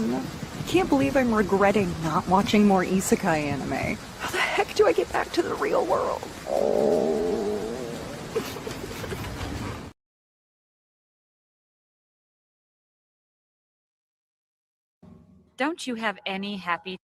man. I can't believe I'm regretting not watching more isekai anime. How the heck do I get back to the real world? Oh. Don't you have any happy...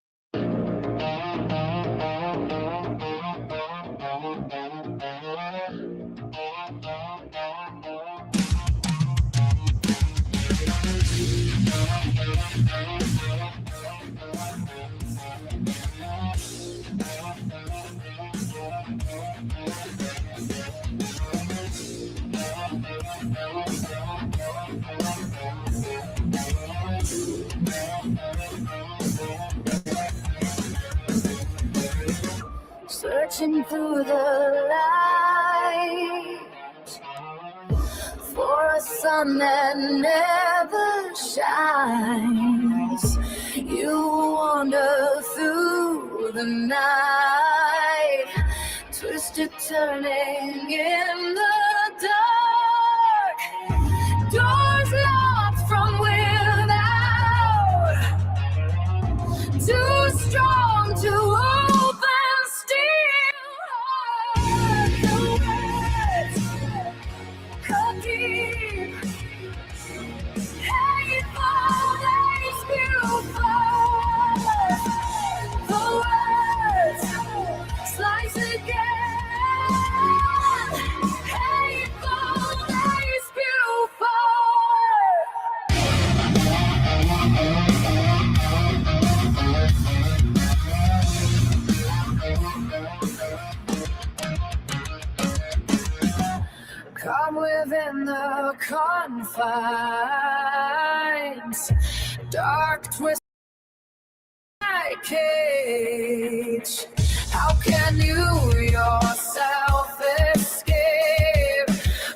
Searching through the light for a sun that never shines. You wander through the night, twisted turning in the dark. Doors locked from without, too strong to open. Come within the confines, dark twist my cage. How can you yourself escape?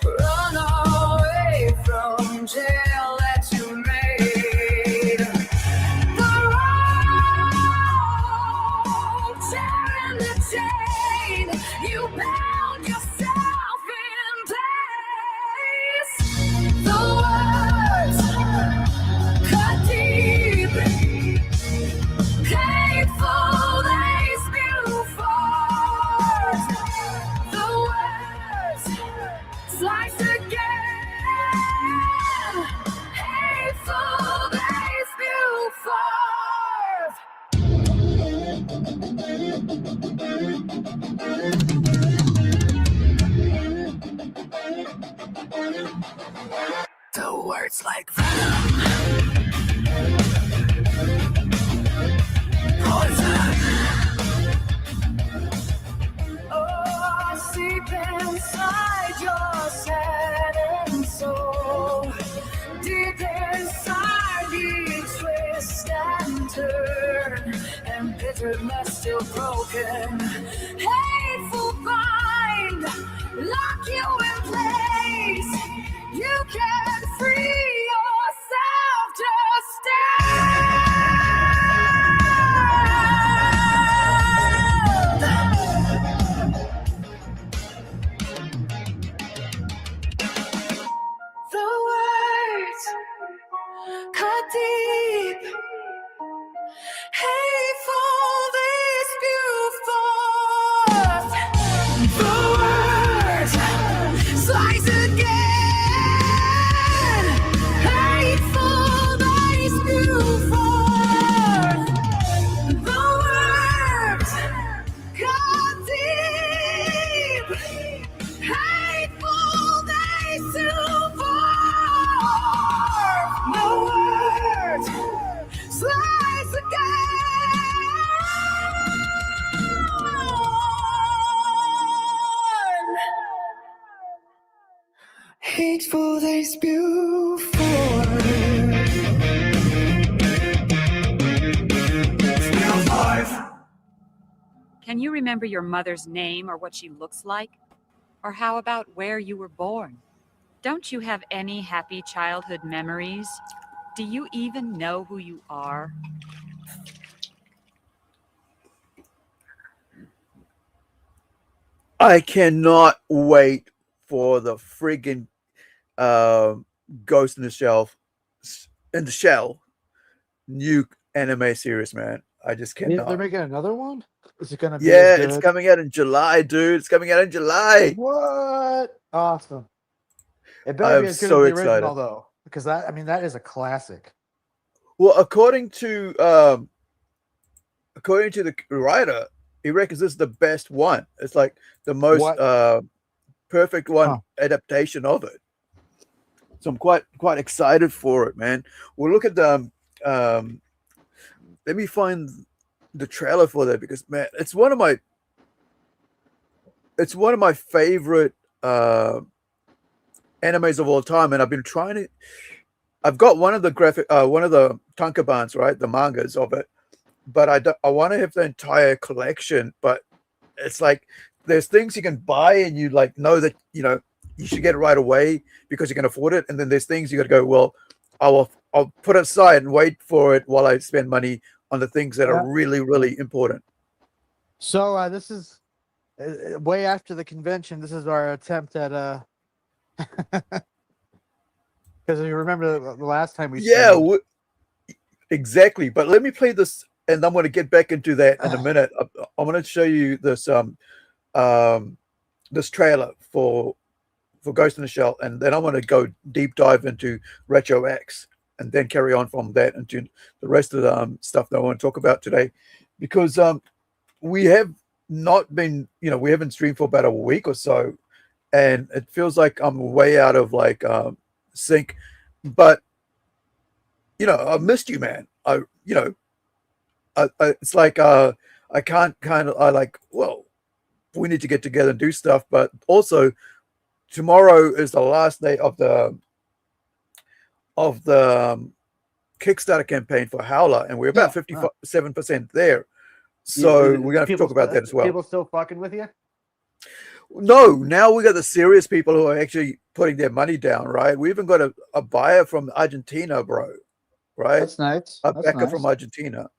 Run away from jail that you made. The rope tearing the chain, you bound yourself in place. The words cut deep, painful, they spew forth. The words slice again, hateful, they spew forth. The words like venom, poison. Oh, deep inside your sad and soul, deep inside each twist and turn, and bitterness still broken. Hateful bind, lock you in place. You can't free yourself, just stand. The words cut deep, hateful, they spew forth. The words slice again, hateful, they spew forth. The words cut deep, hateful, they spew forth. The words slice again, hateful, they spew forth. Still alive. Can you remember your mother's name or what she looks like? Or how about where you were born? Don't you have any happy childhood memories? Do you even know who you are? I cannot wait for the friggin' Ghost in the Shell new anime series, man. I just cannot. They're making another one? Is it gonna be Yeah, as it's good? coming out in July, dude. It's coming out in July. What? Awesome. It better be I'm as good so as the excited. original though. Because that is a classic. Well, according to the writer, he reckons this is the best one. It's like the most What? perfect one Huh. adaptation of it. So I'm quite excited for it, man. We'll look at the let me find the trailer for that, because man, it's one of my favorite animes of all time, and I've been trying to. I've got one of the tankobans, right, the mangas of it, but I want to have the entire collection. But it's like there's things you can buy and you like know that you should get it right away because you can afford it, and then there's things you got to go, well, I'll put it aside and wait for it while I spend money on the things that are really, really important. So this is way after the convention. This is our attempt at because you remember the last time we streamed. Exactly. But let me play this, and I'm going to get back into that in a minute. I'm going to show you this this trailer for Ghost in the Shell, and then I'm going to go deep dive into Retro X, and then carry on from that into the rest of the stuff that I want to talk about today, because we have not been, we haven't streamed for about a week or so, and it feels like I'm way out of like sync, but I missed you, man. It's like I can't well, we need to get together and do stuff, but also tomorrow is the last day of the Kickstarter campaign for Howler, and we're about 57% there. So we're gonna have to talk about that as well. People still fucking with you? No, now we got the serious people who are actually putting their money down, right? We even got a buyer from Argentina, bro. Right? That's nice. A backer from Argentina.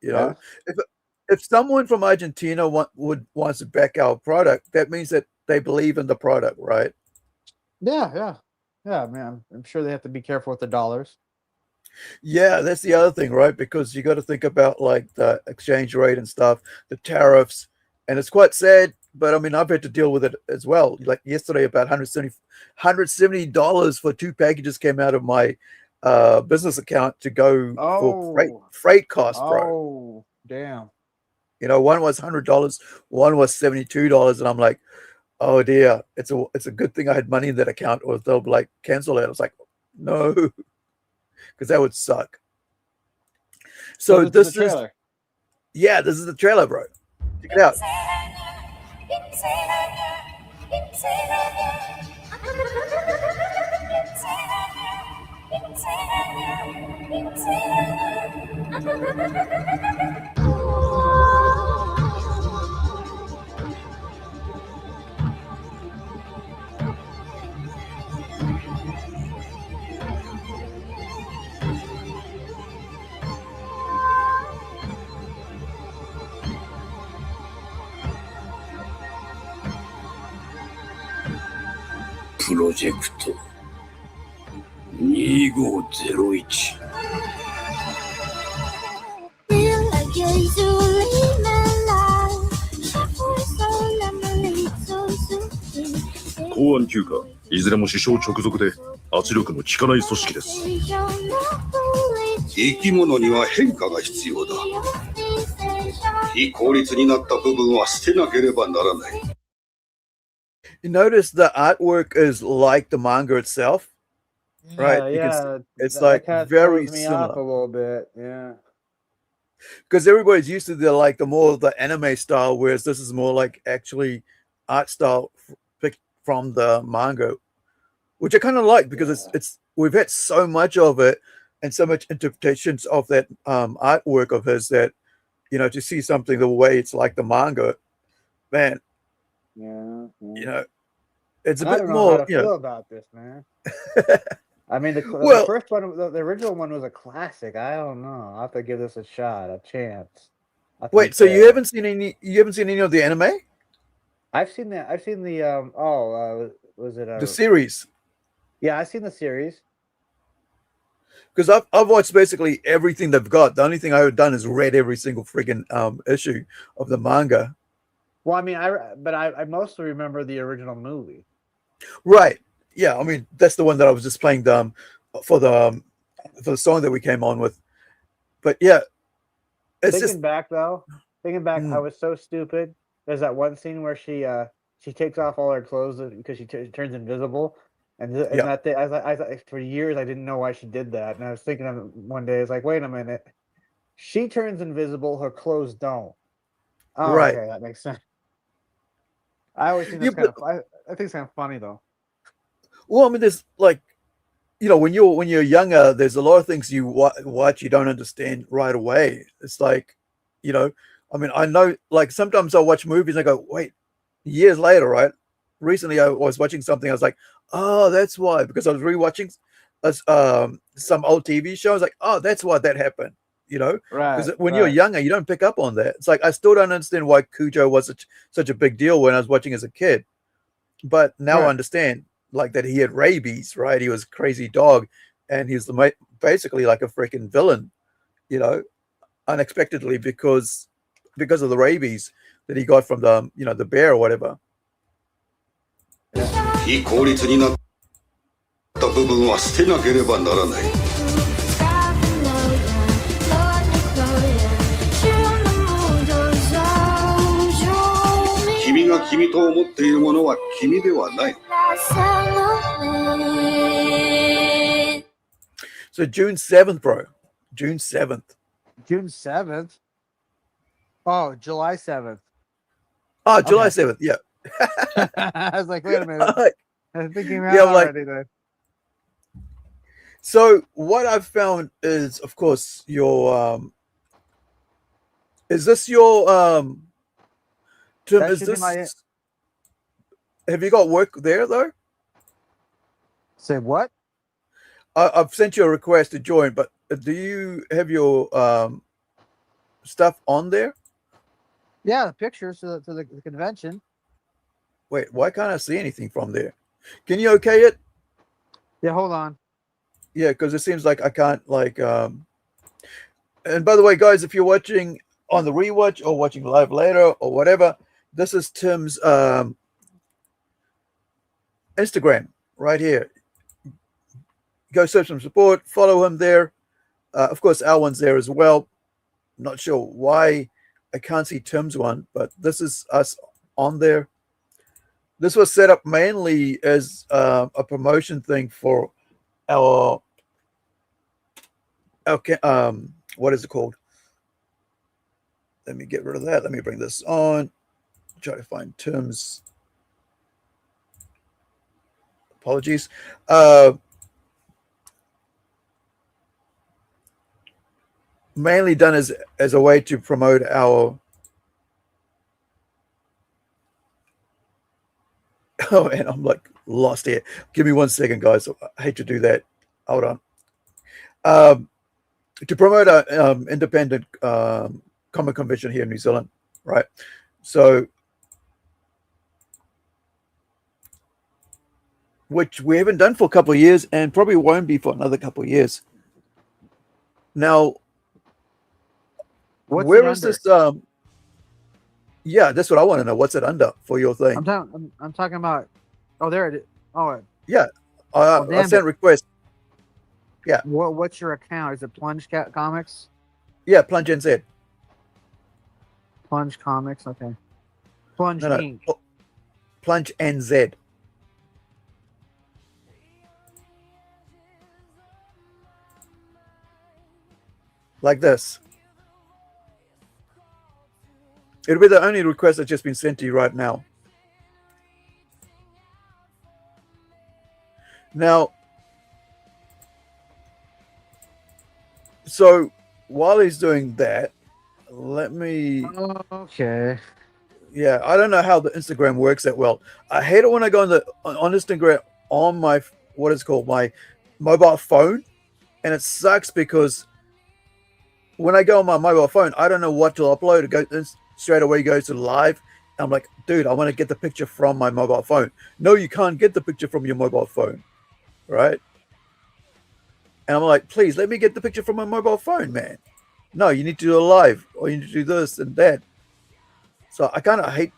If someone from Argentina wants to back our product, that means that they believe in the product, right? Yeah, man. I'm sure they have to be careful with the dollars. Yeah, that's the other thing, right? Because you got to think about like the exchange rate and stuff, the tariffs, and it's quite sad. But I mean, I've had to deal with it as well. Like yesterday, about $170 for 2 packages came out of my business account to go for freight costs, bro. Oh, damn. One was $100, one was $72, and I'm like, oh dear, it's a good thing I had money in that account, or they'll like cancel it. I was like, no, because that would suck. So this is the trailer. Yeah, this is the trailer, bro. Check it out. Project 2501.公安休暇、いずれも首相直属で圧力の効かない組織です。生き物には変化が必要だ。非効率になった部分は捨てなければならない。You notice the artwork is like the manga itself, right? Yeah, it's like very similar. similar A little bit, yeah. Because everybody's used to the more the anime style, whereas this is more like actually art style picked from the manga, which I kind of like because it's we've had so much of it and so much interpretations of that artwork of his that to see something the way it's like the manga, man. Yeah. It's a I bit don't know more. How to feel about this, man. I mean, the first one, the original one was a classic. I don't know. I'll have to give this a shot, a chance. Wait, so you haven't seen any? You haven't seen any of the anime? I've seen that. I've seen the was it the series? Yeah, I've seen the series. because I've watched basically everything they've got. The only thing I've done is read every single friggin' issue of the manga. Well, I mean, I mostly remember the original movie. Right. Yeah. I mean, that's the one that I was just playing for the song that we came on with. But yeah, it's Thinking back, I Mm. was so stupid. There's that one scene where she takes off all her clothes because she turns invisible, and Yeah. that day, I for years I didn't know why she did that, and I was thinking of it one day. It's like, wait a minute, she turns invisible, her clothes don't. Oh, Right. okay, that makes sense. I always think Yeah, that's I think it's kind of funny though. well, I mean, there's like, when you're younger, there's a lot of things you watch you don't understand right away. It's like, I mean, I know, like sometimes I'll watch movies and I go, wait, years later, right? Recently, I was watching something. I was like, oh, that's why, because I was rewatching some old TV shows. Like, oh, that's why that happened. Because when you're younger, you don't pick up on that. It's like I still don't understand why Cujo was such a big deal when I was watching as a kid, but now I understand, like, that he had rabies, right? He was a crazy dog, and he's basically like a freaking villain, unexpectedly because of the rabies that he got from the bear or whatever. 非効率になった部分は捨てなければならない。君が君と思っているものは君ではない。So June 7th, bro. June 7th. June 7th. Oh, July 7th. Oh, July 7th. Yeah. I was like, wait a minute. I'm thinking that already then. So what I've found is, of course, your is this your Tim, is this have you got work there though? Say what? I've sent you a request to join, but do you have your stuff on there? Yeah, the pictures to the convention. Wait, why can't I see anything from there? Can you okay it? Yeah, hold on. Yeah, because it seems like I can't, like, and by the way, guys, if you're watching on the rewatch or watching live later or whatever, this is Tim's Instagram right here. Go search some support, follow him there. Of course, our one's there as well. Not sure why I can't see Tim's one, but this is us on there. This was set up mainly as a promotion thing for our what is it called? Let me get rid of that. Let me bring this on. Try to find Tim's. Apologies. Mainly done as a way to promote our. Oh, and I'm like lost here. Give me 1 second, guys. I hate to do that. Hold on. To promote our independent comic convention here in New Zealand, right? So, which we haven't done for a couple of years and probably won't be for another couple of years. Now, where is this? Yeah, that's what I want to know. What's it under for your thing? I'm talking about. Oh, there it is. Oh, yeah. I sent request. Yeah. What's your account? Is it Plunge Comics? Yeah, Plunge NZ. Plunge Comics. Okay. Plunge Inc. Plunge NZ. Like this. It'll be the only request that's just been sent to you right now. Now, so while he's doing that, let me. Okay. Yeah, I don't know how the Instagram works that well. I hate it when I go on Instagram on my my mobile phone, and it sucks because when I go on my mobile phone, I don't know what to upload. It goes straight away, goes to live. I'm like, dude, I want to get the picture from my mobile phone. No, you can't get the picture from your mobile phone, right? And I'm like, please let me get the picture from my mobile phone, man. No, you need to do a live, or you need to do this and that. So I kind of hate.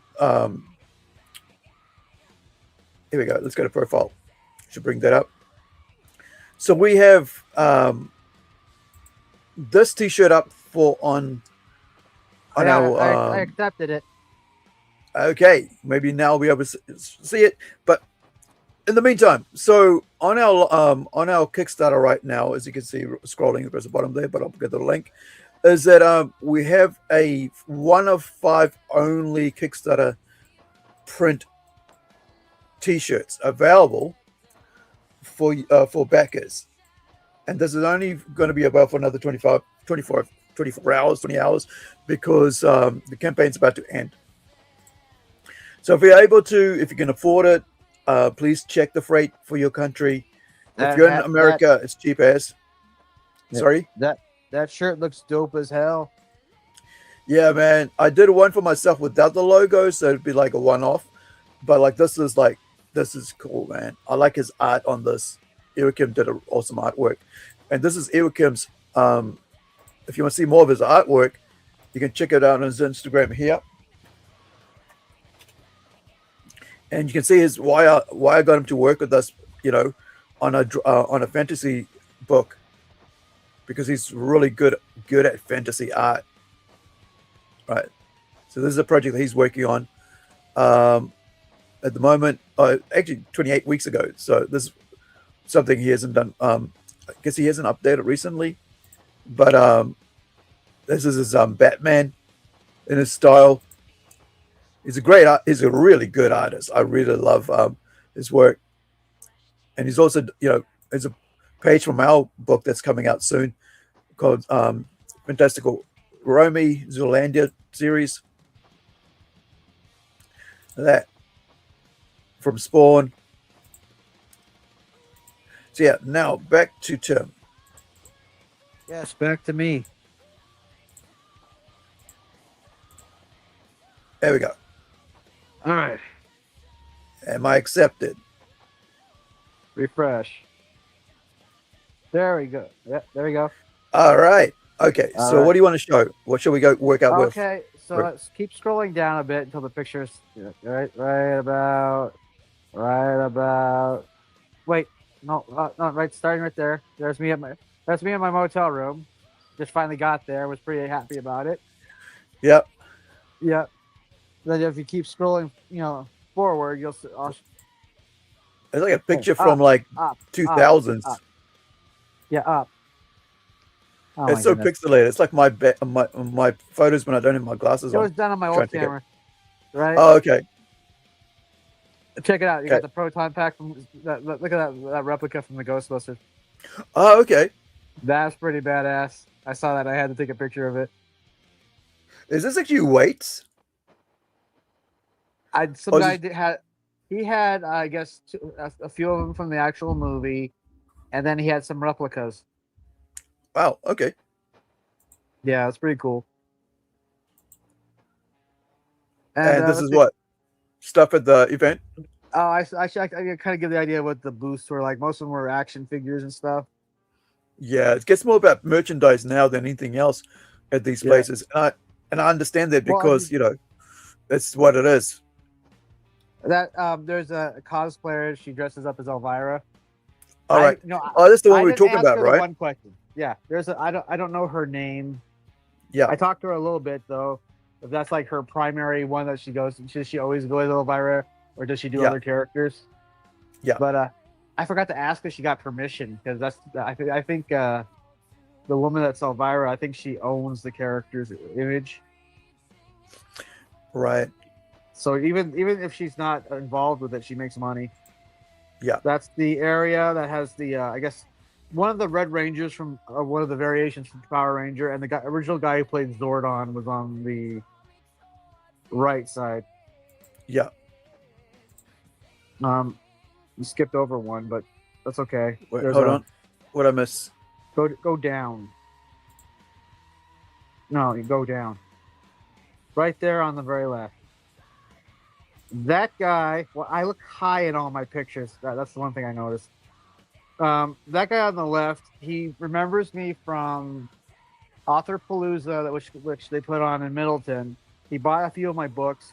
Here we go. Let's go to profile. Should bring that up. So we have this T-shirt up for on our. I accepted it. Okay, maybe now we'll be able to see it. But in the meantime, so on our Kickstarter right now, as you can see, scrolling across the bottom there, but I'll get the link. Is that we have a 1 of 5 only Kickstarter print T-shirts available for backers, and this is only going to be available for another 24 hours, 20 hours, because the campaign's about to end. So if you're able to, if you can afford it, please check the freight for your country. If you're in America, it's cheap as. Sorry? That shirt looks dope as hell. Yeah, man. I did one for myself without the logo, so it'd be like a one-off. But like this is cool, man. I like his art on this. Irakim did an awesome artwork. And this is Irikim's, if you want to see more of his artwork, you can check it out on his Instagram here. And you can see his why I got him to work with us, on a fantasy book, because he's really good at fantasy art. Right. So this is a project that he's working on at the moment. Actually, 28 weeks ago. So this is something he hasn't done. I guess he hasn't updated recently, but this is his Batman in his style. He's a really good artist. I really love his work. And he's also, there's a page from our book that's coming out soon called Fantastical Romy Zoolander series. That from Spawn. So yeah, now back to Tim. Yes, back to me. There we go. All right. Am I accepted? Refresh. There we go. Yeah, there we go. All right. Okay. All so right. what do you want to show? What shall we go work out with? Okay, so let's keep scrolling down a bit until the picture's right about. Wait, no, right, starting right there. That's me in my motel room. Just finally got there. Was pretty happy about it. Yep. Yep. Then if you keep scrolling, forward, you'll see. It's like a picture from like 2000s. Up. Yeah, up. Oh, it's so pixelated. It's like my photos when I don't have my glasses on. It was done on my old camera, right? Oh, okay. Check it out. You got the proton pack from that. Look at that replica from the Ghostbusters. Oh, okay. That's pretty badass. I saw that. I had to take a picture of it. Is this actually weights? He had I guess a few of them from the actual movie, and then he had some replicas. Wow. Okay. Yeah, it's pretty cool. And this is what stuff at the event. Oh, I kind of give the idea of what the booths were like. Most of them were action figures and stuff. Yeah, it gets more about merchandise now than anything else at these places, and I understand that because that's what it is. That there's a cosplayer. She dresses up as Elvira. All right. That's the one we were talking about, right? One question. Yeah, I don't know her name. Yeah, I talked to her a little bit though. If that's like her primary one that she goes, does she always go as Elvira, or does she do other characters? Yeah. But I forgot to ask if she got permission, because I think the woman that's Elvira, I think she owns the character's image. Right. So even if she's not involved with it, she makes money. Yeah. That's the area that has the I guess one of the Red Rangers from one of the variations from Power Ranger, and the original guy who played Zordon was on the right side. Yeah. You skipped over one, but that's okay. Wait, hold on. What I miss? Go down. No, you go down. Right there on the very left. That guy. Well, I look high in all my pictures. That's the one thing I noticed. That guy on the left, he remembers me from Authorpalooza, which they put on in Middleton. He bought a few of my books.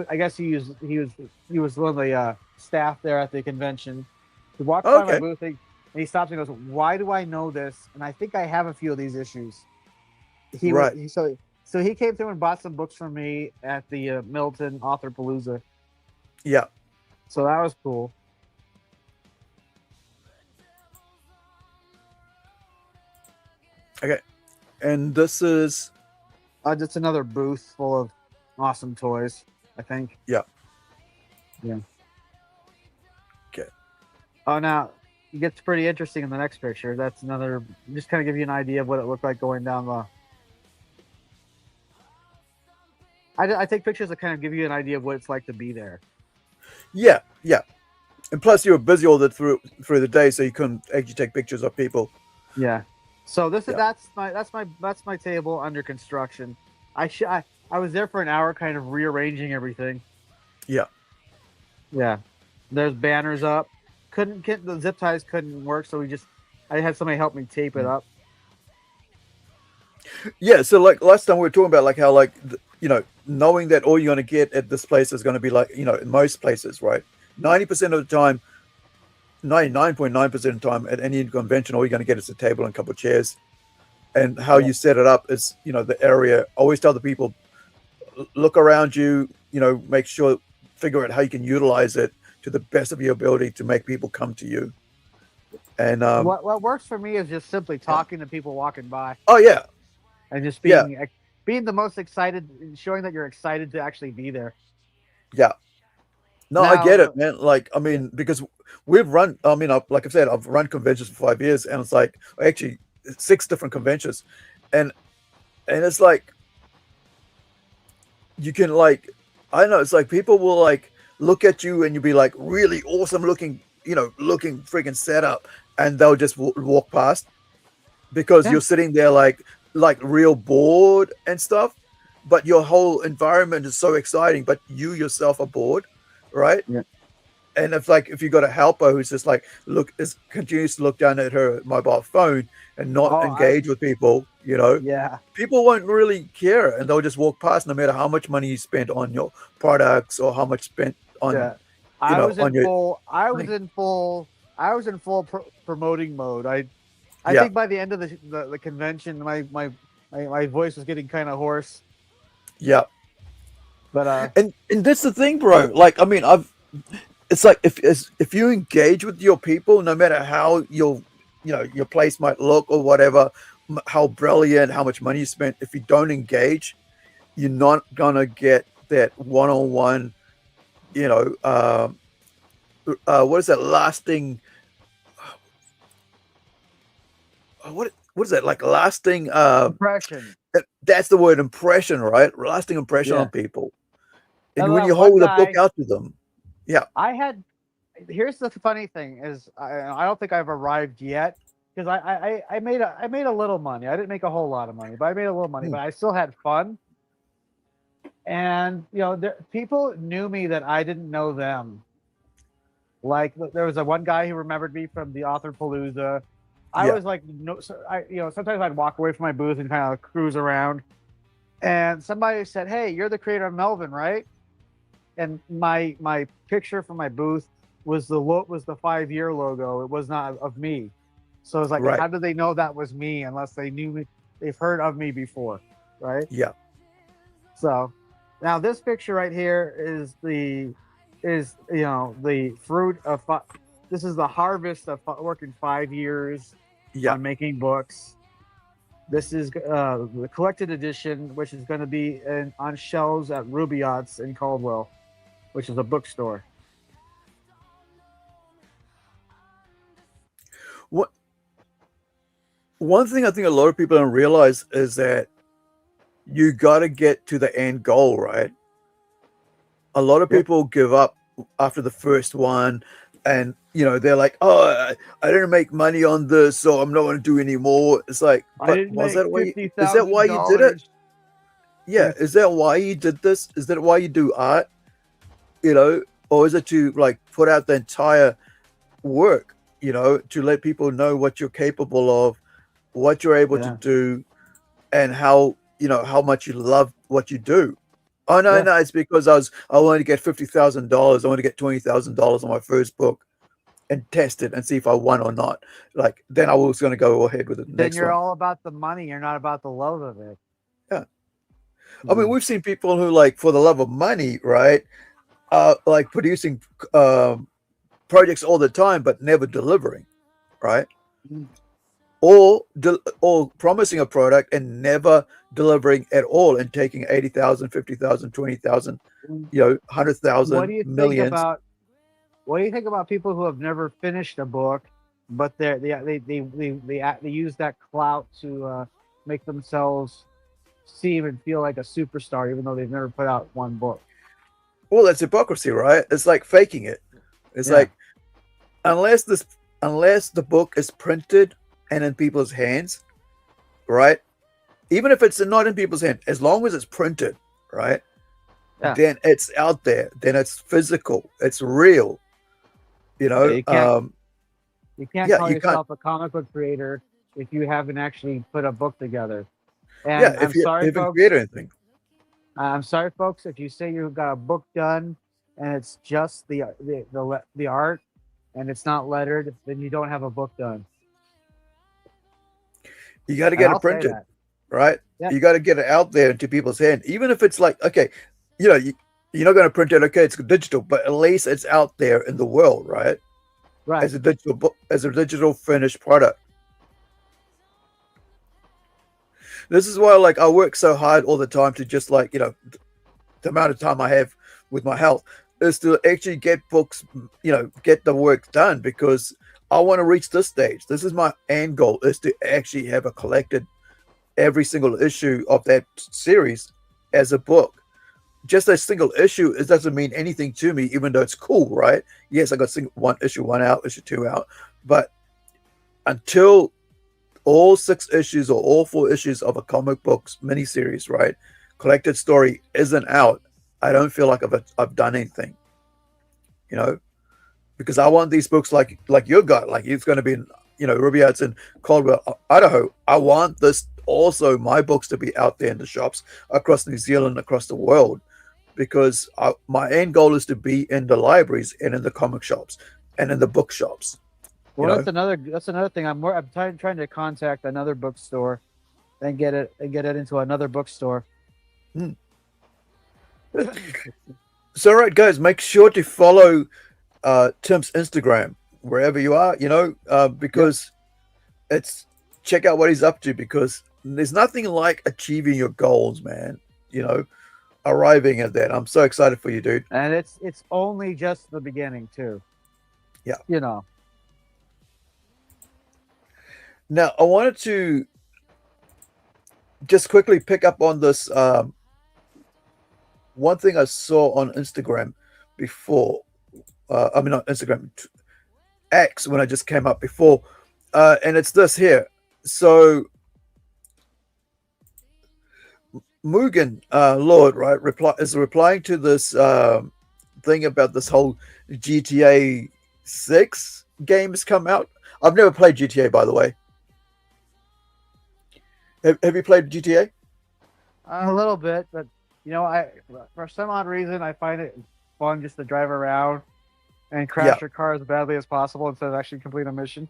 I guess he was one of the staff there at the convention. He walked by my Okay. booth and he stops and goes, "Why do I know this?" And I think I have a few of these issues. Right. So he came through and bought some books from me at the Middleton Authorpalooza. Yeah. So that was cool. Okay. And this is Just another booth full of awesome toys, I think. Yeah. Yeah. Okay. Oh, now it gets pretty interesting in the next picture. That's another, just kind of give you an idea of what it looked like going down the. I take pictures that kind of give you an idea of what it's like to be there. Yeah. And plus, you were busy all through the day, so you couldn't actually take pictures of people. Yeah. So this is Yeah. that's my table under construction. I was there for an hour, kind of rearranging everything. Yeah. Yeah. There's banners up. The zip ties couldn't work, so I had somebody help me tape it up. Yeah. So like last time we were talking about like how like knowing that all you're going to get at this place is going to be like in most places, right? 90% of the time, 99.9% of the time at any convention, all you're going to get is a table and a couple of chairs. And how you set it up is, the area. Always tell the people, look around you, make sure, figure out how you can utilize it to the best of your ability to make people come to you. And What works for me is just simply talking to people walking by oh yeah, and just being the most excited, showing that you're excited to actually be there. yeah. No, Now, I get it, man. Like, I mean, because we've run, like I said, I've run conventions for 5 years, and it's like actually 6 different conventions, and it's like you can like, I don't know, it's like people will like look at you and you'll be like really awesome looking, looking freaking set up, and they'll just walk past because you're sitting there like real bored and stuff, but your whole environment is so exciting, but you yourself are bored. Right. Yeah. And if you got a helper who's just like continues to look down at her mobile phone and not engage with people, Yeah. people won't really care, and they'll just walk past no matter how much money you spent on your products or how much spent on. Yeah. I was in full promoting mode. I think by the end of the convention, my voice was getting kind of hoarse. Yeah. But and that's the thing, bro. Like, I mean, it's like if you engage with your people, no matter how your place might look or whatever, how brilliant, how much money you spent, if you don't engage, you're not gonna get that one-on-one, what is that lasting? What is that like lasting? impression. That's the word, impression, right? Lasting impression on people. And Now, when that you one hold the guy- book out to them, yeah. Here's the funny thing is I don't think I've arrived yet, because I made a little money. I didn't make a whole lot of money, but I made a little money. But I still had fun. And people knew me that I didn't know them. Like there was one guy who remembered me from the Authorpalooza. I was like, sometimes I'd walk away from my booth and kind of cruise around, and somebody said, "Hey, you're the creator of Melvin, right?" And my picture from my booth was the 5-year logo. It was not of me. So it's like, how do they know that was me unless they knew me? They've heard of me before, right? Yeah. So now this picture right here is the fruit of this is the harvest of working 5 years on making books. This is the collected edition, which is going to be on shelves at Rubaiyat's in Caldwell, which is a bookstore. One thing I think a lot of people don't realize is that you got to get to the end goal, right? A lot of people give up after the first one, and they're like, "Oh, I didn't make money on this, so I'm not going to do any more." It's like, but was that why? Is that why you did it? Yeah, is that why you did this? Is that why you do art? Or is it to like put out the entire work? you know, to let people know what you're capable of, what you're able to do, and how, you know, how much you love what you do. Oh no, no, it's because I wanted to get $50,000. I want to get $20,000 on my first book and test it and see if I won or not. Like, then I was going to go ahead with it. Then you're all about the money. You're not about the love of it. Yeah. I mean, we've seen people who, like, for the love of money, right, like producing projects all the time, but never delivering, right? Or promising a product and never delivering at all, and taking 80,000, 50,000, 20,000, you know, 100,000, millions. What do you think about people who have never finished a book, but they use that clout to make themselves seem and feel like a superstar, even though they've never put out one book? Well, that's hypocrisy, right? It's like faking it. It's like, unless the book is printed and in people's hands, right? Even if it's not in people's hands, as long as it's printed, right? Then it's out there. Then it's physical. It's real. You know, you can't call yourself a comic book creator if you haven't actually put a book together. And if you haven't created anything. I'm sorry, folks, if you say you've got a book done and it's just the art and it's not lettered, then you don't have a book done. You got to get it printed, right? You got to get it out there into people's hand, even if it's like, okay, you know, you're not going to print it. Okay, it's digital, but at least it's out there in the world, right? Right. As a digital book, as a digital finished product. This is why, like, I work so hard all the time to just, like, you know, the amount of time I have with my health is to actually get books, you know, get the work done, because I want to reach this stage. This is my end goal, is to actually have a collected every single issue of that series as a book. Just a single issue, it doesn't mean anything to me, even though it's cool, right? Yes, I got one issue out, issue 2 out, but until all 6 issues or all 4 issues of a comic books miniseries, right, collected story isn't out, I don't feel like I've done anything, you know, because I want these books like you got, like it's going to be in, you know, Ruby Arts in Caldwell, Idaho. I want this also, my books, to be out there in the shops across New Zealand, across the world, because my end goal is to be in the libraries and in the comic shops and in the bookshops. Well, that's another thing. I'm trying to contact another bookstore and get it into another bookstore. So, right, guys, make sure to follow Tim's Instagram wherever you are, you know, because it's, check out what he's up to, because there's nothing like achieving your goals, man. You know, arriving at that. I'm so excited for you, dude. And it's only just the beginning too. Yeah. You know. Now, I wanted to just quickly pick up on this one thing I saw on Instagram before. I mean, not Instagram, X, when I just came up before. And it's this here. So, Mugen Lord, right, is replying to this thing about this whole GTA 6 game has come out. I've never played GTA, by the way. Have you played GTA? A little bit, but you know, for some odd reason I find it fun just to drive around and crash your car as badly as possible instead of actually complete a mission.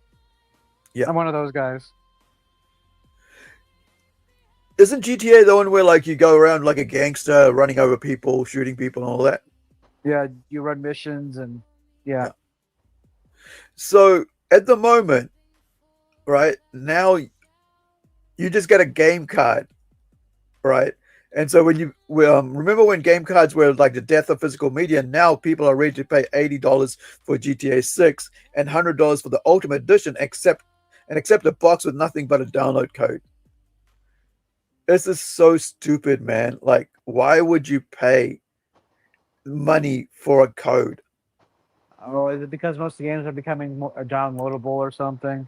Yeah, I'm one of those guys. Isn't GTA the one where, like, you go around like a gangster, running over people, shooting people, and all that? Yeah, you run missions and yeah. So at the moment, right now, you just get a game card, right? And so when you remember when game cards were like the death of physical media, now people are ready to pay $80 for GTA 6 and $100 for the Ultimate Edition, accept a box with nothing but a download code. This is so stupid, man. Like, why would you pay money for a code? Oh, is it because most of the games are becoming more downloadable or something?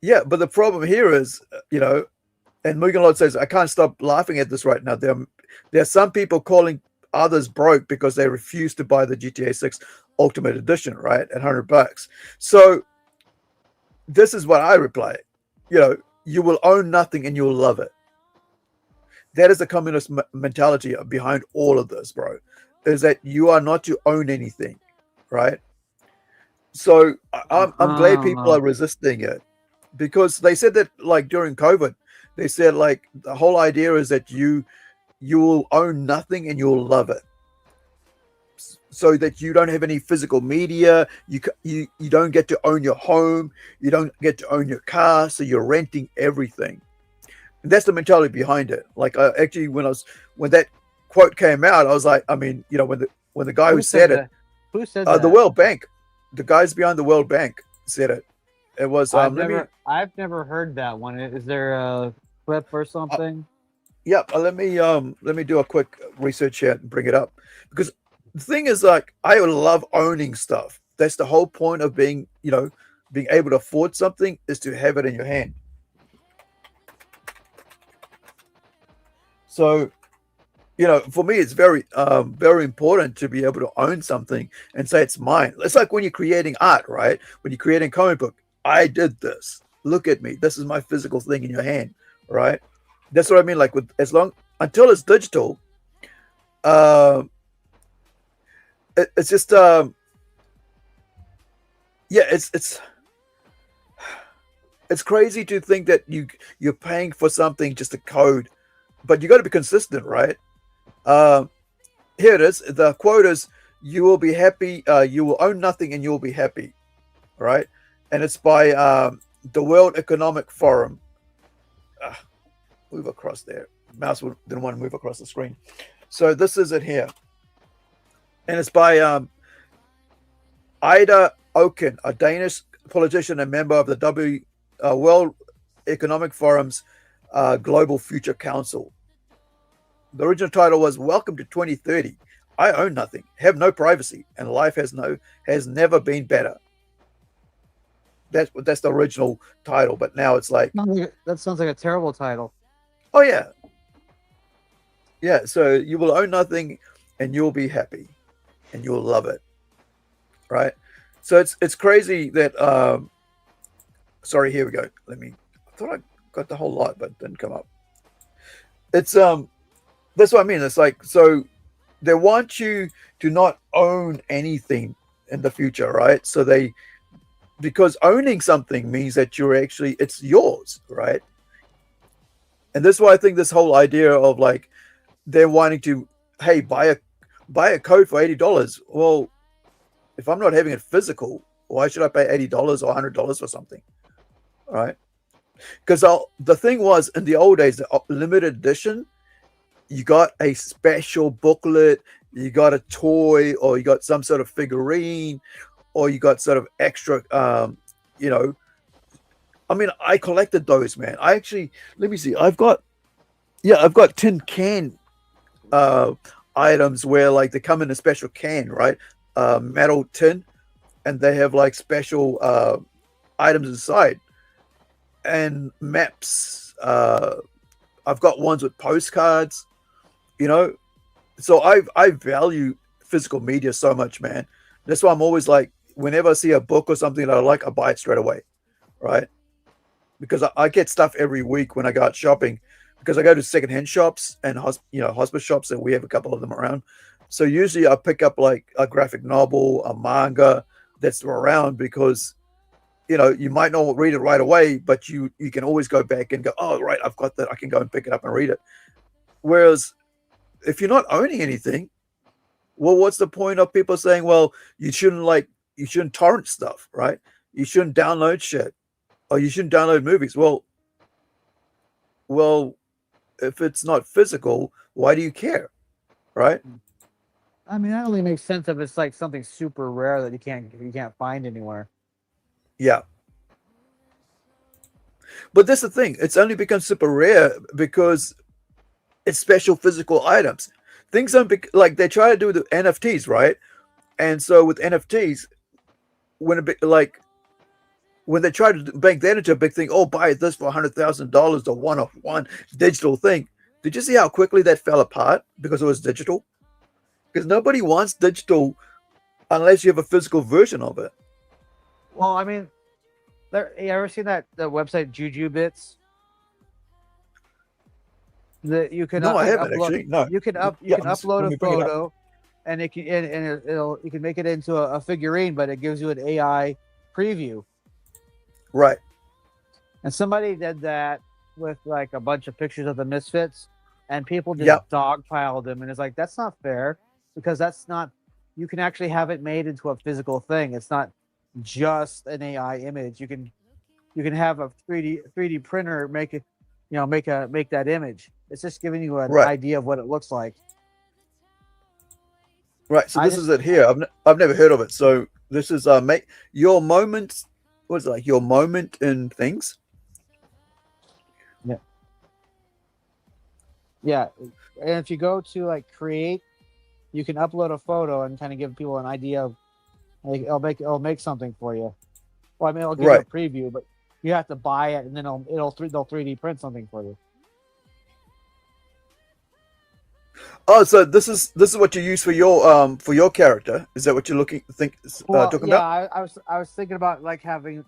Yeah, but the problem here is, you know, and Mugen Lord says, I can't stop laughing at this right now. There are some people calling others broke because they refused to buy the GTA 6 Ultimate Edition, right, at $100. So this is what I reply. You will own nothing and you'll love it. That is the communist mentality behind all of this, bro, is that you are not to own anything, right? So I'm glad people are resisting it, because they said that, like, during COVID, they said, like, the whole idea is that you will own nothing and you'll love it, so that you don't have any physical media. You don't get to own your home. You don't get to own your car. So you're renting everything. And that's the mentality behind it. Like, actually, when that quote came out, I was like, I mean, when the guy who said it, who said that? the World Bank, the guys behind the World Bank said it. It was I've never heard that one. Is there a clip or something? Yeah, let me do a quick research here and bring it up, because the thing is, like, I love owning stuff. That's the whole point of being able to afford something, is to have it in your hand. So, for me, it's very, very important to be able to own something and say it's mine. It's like when you're creating art, right? When you're creating a comic book, I did this. Look at me. This is my physical thing in your hand, right? That's what I mean. Like, until it's digital, it's just, it's crazy to think that you're paying for something, just a code, but you got to be consistent, right? Here it is. The quote is, "You will be happy. You will own nothing, and you will be happy," right? And it's by the World Economic Forum. Move across there. Mouse didn't want to move across the screen. So this is it here, and it's by Ida Oken, a Danish politician and member of the World Economic Forum's Global Future Council. The original title was "Welcome to 2030. I own nothing, have no privacy, and life has never been better." That's the original title, but now it's like, that sounds like a terrible title. Oh yeah. So you will own nothing and you'll be happy and you'll love it. Right? So it's crazy that sorry, here we go. I thought I got the whole lot, but it didn't come up. It's that's what I mean. It's like, so they want you to not own anything in the future, right? So because owning something means that it's yours, right? And that's why I think this whole idea of, like, they're wanting to, hey, buy a code for $80. Well, if I'm not having it physical, why should I pay $80 or $100 for something? All right? Because the thing was, in the old days, the limited edition, you got a special booklet, you got a toy, or you got some sort of figurine, or you got sort of extra, I mean, I collected those, man. I actually, let me see. I've got tin can items where, like, they come in a special can, right? Metal tin, and they have, like, special items inside, and maps. I've got ones with postcards, So I value physical media so much, man. That's why I'm always like, whenever I see a book or something that I like, I buy it straight away, right? Because I get stuff every week when I go out shopping, because I go to secondhand shops and hospice shops, and we have a couple of them around. So usually I pick up, like, a graphic novel, a manga that's around, because you might not read it right away, but you can always go back and go, oh, right, I've got that. I can go and pick it up and read it. Whereas if you're not owning anything, well, what's the point of people saying, well, you shouldn't torrent stuff, right? You shouldn't download shit, or you shouldn't download movies. Well, if it's not physical, why do you care, right? I mean, that only makes sense if it's like something super rare that you can't find anywhere. Yeah. But that's the thing. It's only become super rare because it's special physical items. Things don't like, they try to do the NFTs, right? And so with NFTs, when they try to bank that into a big thing, oh, buy this for $100,000, the one-of-one digital thing. Did you see how quickly that fell apart because it was digital? because nobody wants digital unless you have a physical version of it. Well, I mean, you ever seen the website Juju Bits? That you can No, I haven't upload, actually. No, you can upload let a me bring it up. photo, and it can and it'll you can make it into a figurine, but it gives you an AI preview. Right. And somebody did that with like a bunch of pictures of the Misfits, and people just Yep. dogpiled them, and it's like that's not fair because that's not. You can actually have it made into a physical thing. It's not just an AI image. You can have a 3D printer make it, make that image. It's just giving you an Right. idea of what it looks like. Right. So this is it here. I've never heard of it. So this is make your moment. What is it like? Your moment in things. Yeah, and if you go to like create, you can upload a photo and kind of give people an idea of, like, it'll make something for you. Well, I mean, it'll give you a preview, but you have to buy it, and then they'll 3D print something for you. Oh, so this is what you use for your character. Is that what you're talking about? Yeah, I was thinking about like having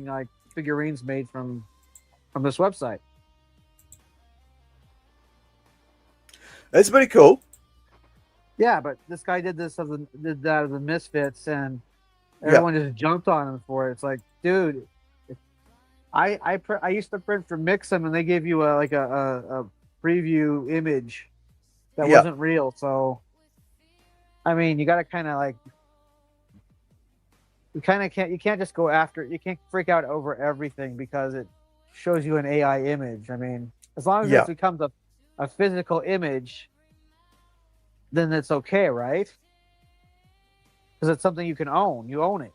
like figurines made from this website. It's pretty cool. Yeah, but this guy did that of the Misfits, and everyone just jumped on him for it. It's like, dude, I used to print for Mixam, and they gave you a preview image that wasn't real. So, I mean, you got to kind of like, you can't just go after it. You can't freak out over everything because it shows you an AI image. I mean, as long as it becomes a physical image, then it's okay, right? Because it's something you can own. You own it.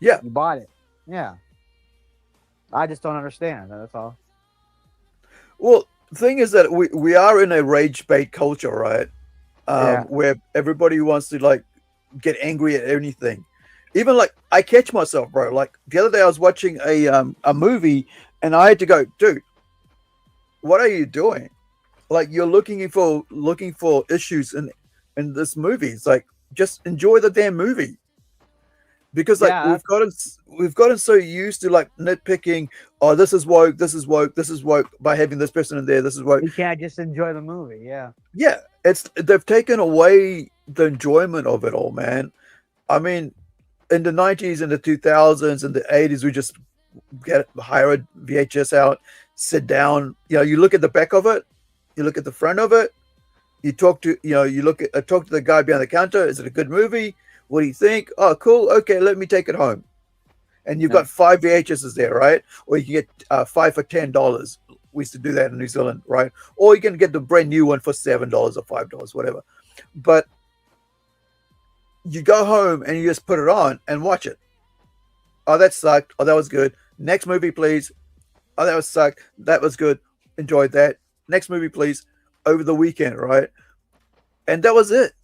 Yeah. You bought it. Yeah. I just don't understand. That's all. Well, the thing is that we are in a rage bait culture, right? Where everybody wants to like get angry at anything. Even like I catch myself, bro. Like the other day I was watching a movie and I had to go, dude, what are you doing? Like you're looking for issues in this movie. It's like just enjoy the damn movie. Because like we've gotten so used to like nitpicking, oh, this is woke by having this person in there, this is woke. You can't just enjoy the movie, yeah. Yeah, they've taken away the enjoyment of it all, man. I mean, in the 90s and the 2000s and the 80s, we just hire a VHS out, sit down, you look at the back of it, you look at the front of it, you talk to talk to the guy behind the counter. Is it a good movie? What do you think? Oh, cool. Okay, let me take it home. And you've got 5 VHSs there, right? Or you can get 5 for $10. We used to do that in New Zealand, right? Or you can get the brand new one for $7 or $5, whatever. But you go home and you just put it on and watch it. Oh, that sucked. Oh, that was good. Next movie, please. Oh, that was sucked. That was good. Enjoyed that. Next movie, please. Over the weekend, right? And that was it.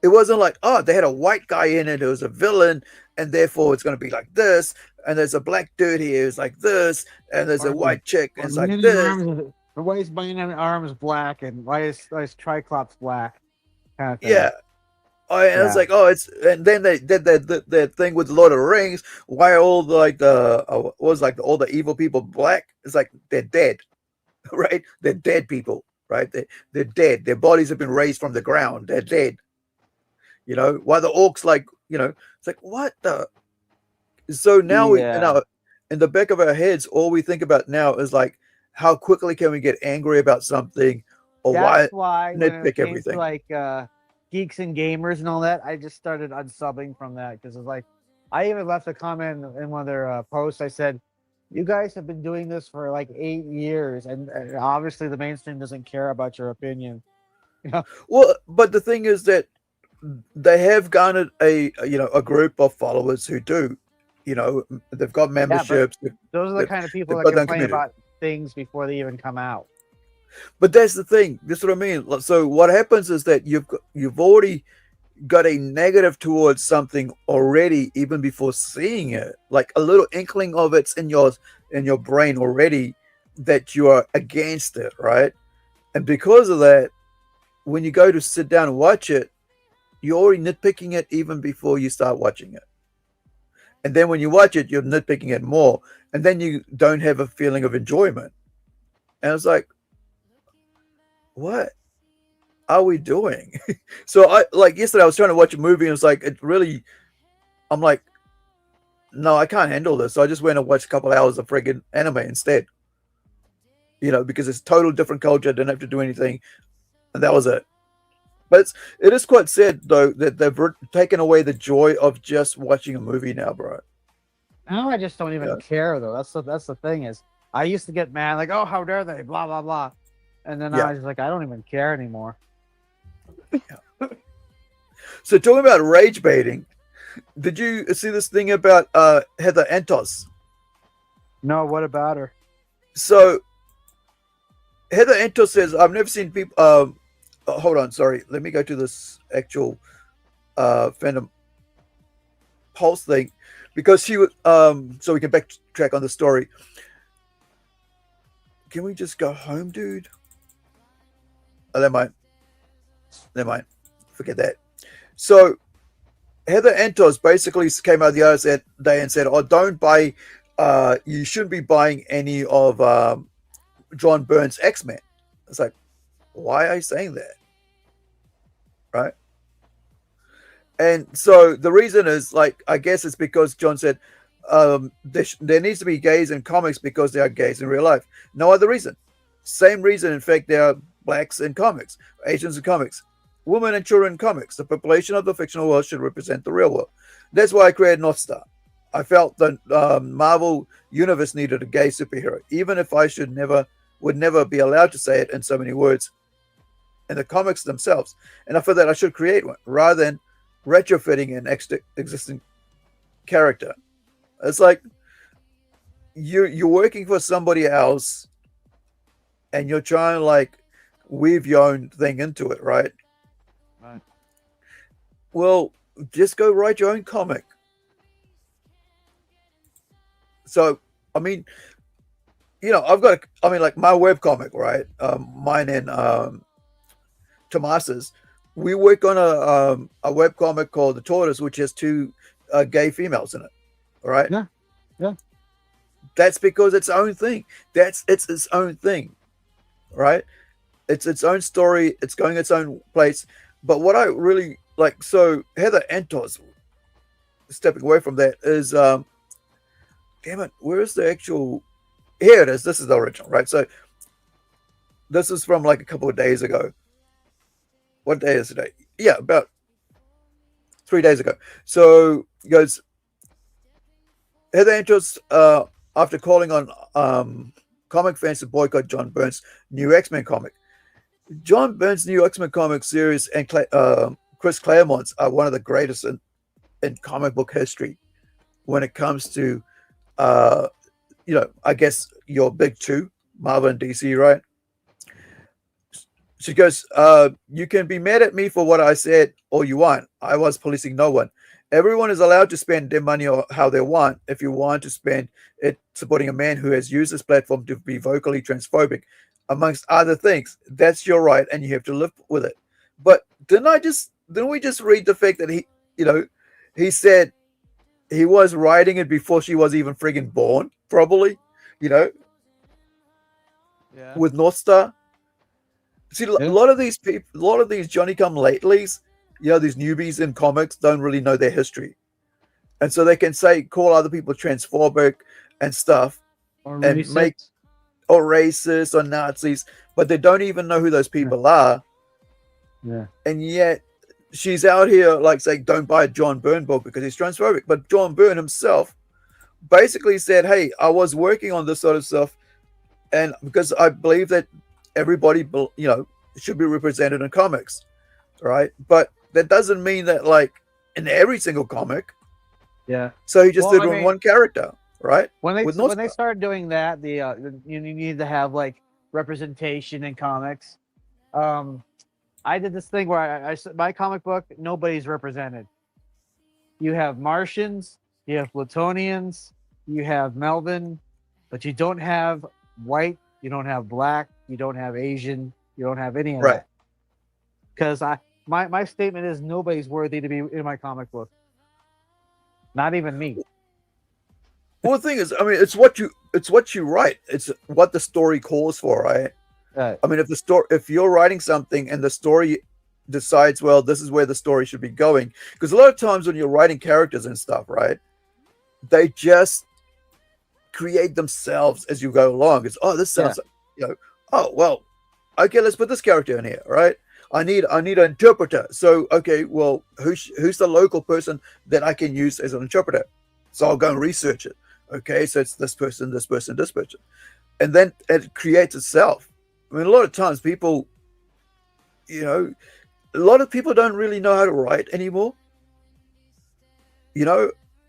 It wasn't like, oh, they had a white guy in it who was a villain, and therefore it's going to be like this. And there's a black dude here who's like this, and there's a white chick and it's like this. Why is my arms black and why is Triclops black? Kind of thing. Yeah. And it's like, oh, it's, and then they did that thing with Lord of the Rings. Why are all all the evil people black? It's like they're dead, right? They're dead people, right? They're dead. Their bodies have been raised from the ground. They're dead. Why the orcs it's like, what the? So now we in the back of our heads, all we think about now is like, how quickly can we get angry about something, or why nitpick everything? Like geeks and gamers and all that, I just started unsubbing from that because it's like, I even left a comment in one of their posts. I said, you guys have been doing this for like 8 years, and obviously the mainstream doesn't care about your opinion. Well, but the thing is that they have garnered a group of followers who do, they've got memberships. Those are the kind of people that complain about things before they even come out. But that's the thing. That's what I mean. So what happens is that you've already got a negative towards something already, even before seeing it. Like a little inkling of it's in your brain already that you are against it, right? And because of that, when you go to sit down and watch it, you're already nitpicking it even before you start watching it. And then when you watch it, you're nitpicking it more. And then you don't have a feeling of enjoyment. And I was like, what are we doing? So I like yesterday I was trying to watch a movie and it's like I'm like, no, I can't handle this. So I just went and watched a couple hours of friggin' anime instead. Because it's total different culture. I didn't have to do anything. And that was it. But it is quite sad though that they've taken away the joy of just watching a movie now, bro. Now I just don't even care though. That's the thing is, I used to get mad like, oh, how dare they, blah blah blah, and then I was like, I don't even care anymore. So talking about rage baiting, did you see this thing about Heather Antos? No, what about her? So Heather Antos says, I've never seen people. Hold on, sorry. Let me go to this actual fandom pulse thing because she would. So we can backtrack on the story. Can we just go home, dude? Oh, never mind. Forget that. So Heather Antos basically came out the other day and said, "Oh, don't buy. You shouldn't be buying any of John Byrne's X-Men." It's like, why are you saying that? Right? And so the reason is like, I guess it's because John said there needs to be gays in comics because there are gays in real life. No other reason. Same reason, in fact, there are blacks in comics, Asians in comics, women and children in comics. The population of the fictional world should represent the real world. That's why I created North Star. I felt that Marvel Universe needed a gay superhero, even if I would never be allowed to say it in so many words in the comics themselves. And I felt that I should create one rather than retrofitting an existing character. It's like you're working for somebody else and you're trying to like weave your own thing into it, right? Right. Well, just go write your own comic. So, I mean, like my webcomic, right? Mine and Tomas's, we work on a webcomic called The Tortoise, which has two gay females in it, right? Yeah. That's because it's its own thing. It's its own thing, right? It's its own story. It's going its own place. But what I really like, so Heather Antos, stepping away from that, is, damn it, where is the actual... Here it is. This is the original, right? So this is from like a couple of days ago. What day is today? Yeah, about 3 days ago. So he goes, Heather Antos, after calling on comic fans to boycott John Byrne's new X-Men comic. John Byrne's new X-Men comic series and Chris Claremont's are one of the greatest in comic book history when it comes to, I guess your big two, Marvel and DC, right? She goes, you can be mad at me for what I said all you want. I was policing no one. Everyone is allowed to spend their money how they want. If you want to spend it supporting a man who has used this platform to be vocally transphobic, amongst other things, that's your right and you have to live with it. But didn't we just read the fact that he said he was writing it before she was even friggin' born, probably, with North Star. See, a lot of these people, a lot of these Johnny-come-latelys, these newbies in comics don't really know their history. And so they can call other people transphobic and stuff, or racist or Nazis, but they don't even know who those people are. Yeah. And yet she's out here like saying, don't buy a John Byrne book because he's transphobic. But John Byrne himself basically said, hey, I was working on this sort of stuff, and because I believe that everybody, should be represented in comics, right? But that doesn't mean that like in every single comic. Yeah. So he just did one character, right? When they start doing that, you need to have like representation in comics. I did this thing where I my comic book, nobody's represented. You have Martians, you have Plutonians, you have Melvin, but you don't have white, you don't have black, you don't have Asian, you don't have any of that. Because My statement is nobody's worthy to be in my comic book. Not even me. Well, the thing is, I mean, it's what you write. It's what the story calls for, right? I mean, if you're writing something and the story decides, well, this is where the story should be going, because a lot of times when you're writing characters and stuff, right, they just create themselves as you go along. It's this sounds, oh well, okay, let's put this character in here, right? I need an interpreter. So okay, well, who's the local person that I can use as an interpreter? So I'll go and research it. Okay, so it's this person, this person, this person, and then it creates itself. I mean, a lot of times people, a lot of people don't really know how to write anymore,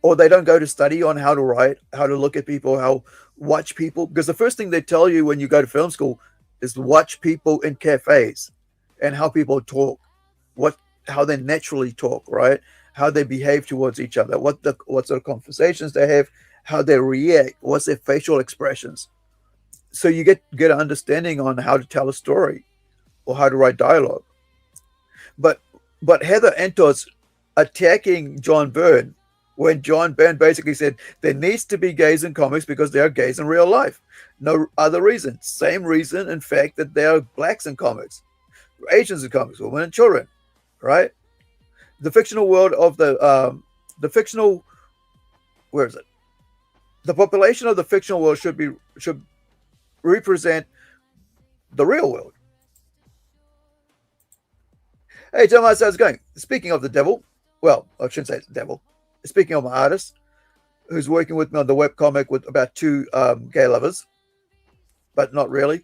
or they don't go to study on how to write, how to look at people, watch people. Because the first thing they tell you when you go to film school is watch people in cafes and how people talk, how they naturally talk, right? How they behave towards each other, what sort of conversations they have, how they react, what's their facial expressions. So you get an understanding on how to tell a story or how to write dialogue. But Heather Antos attacking John Byrne when John Byrne basically said there needs to be gays in comics because there are gays in real life. No other reason. Same reason, in fact, that there are blacks in comics, Asians in comics, women and children, right? The fictional world of the population of the fictional world should represent the real world. Hey, Thomas, how's it going? Speaking of the devil, well, I shouldn't say it's the devil. Speaking of my artist, who's working with me on the webcomic with about 2 gay lovers, but not really,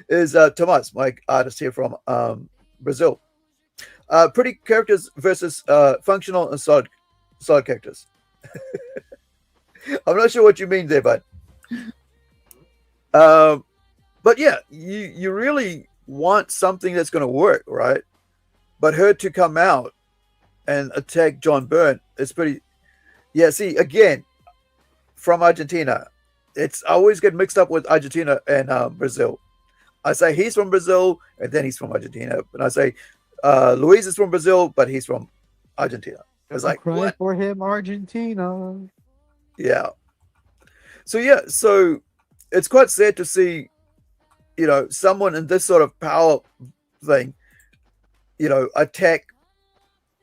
is Tomas, my artist here from Brazil. Pretty characters versus functional and solid characters. I'm not sure what you mean there, bud. But yeah, you really want something that's going to work, right? But her to come out and attack John Byrne is pretty. Yeah, see, again, from Argentina, I always get mixed up with Argentina and Brazil. I say he's from Brazil, and then he's from Argentina. And I say Luis is from Brazil, but he's from Argentina. It's like, cry what? for him, Argentina. Yeah. So it's quite sad to see, someone in this sort of power thing, attack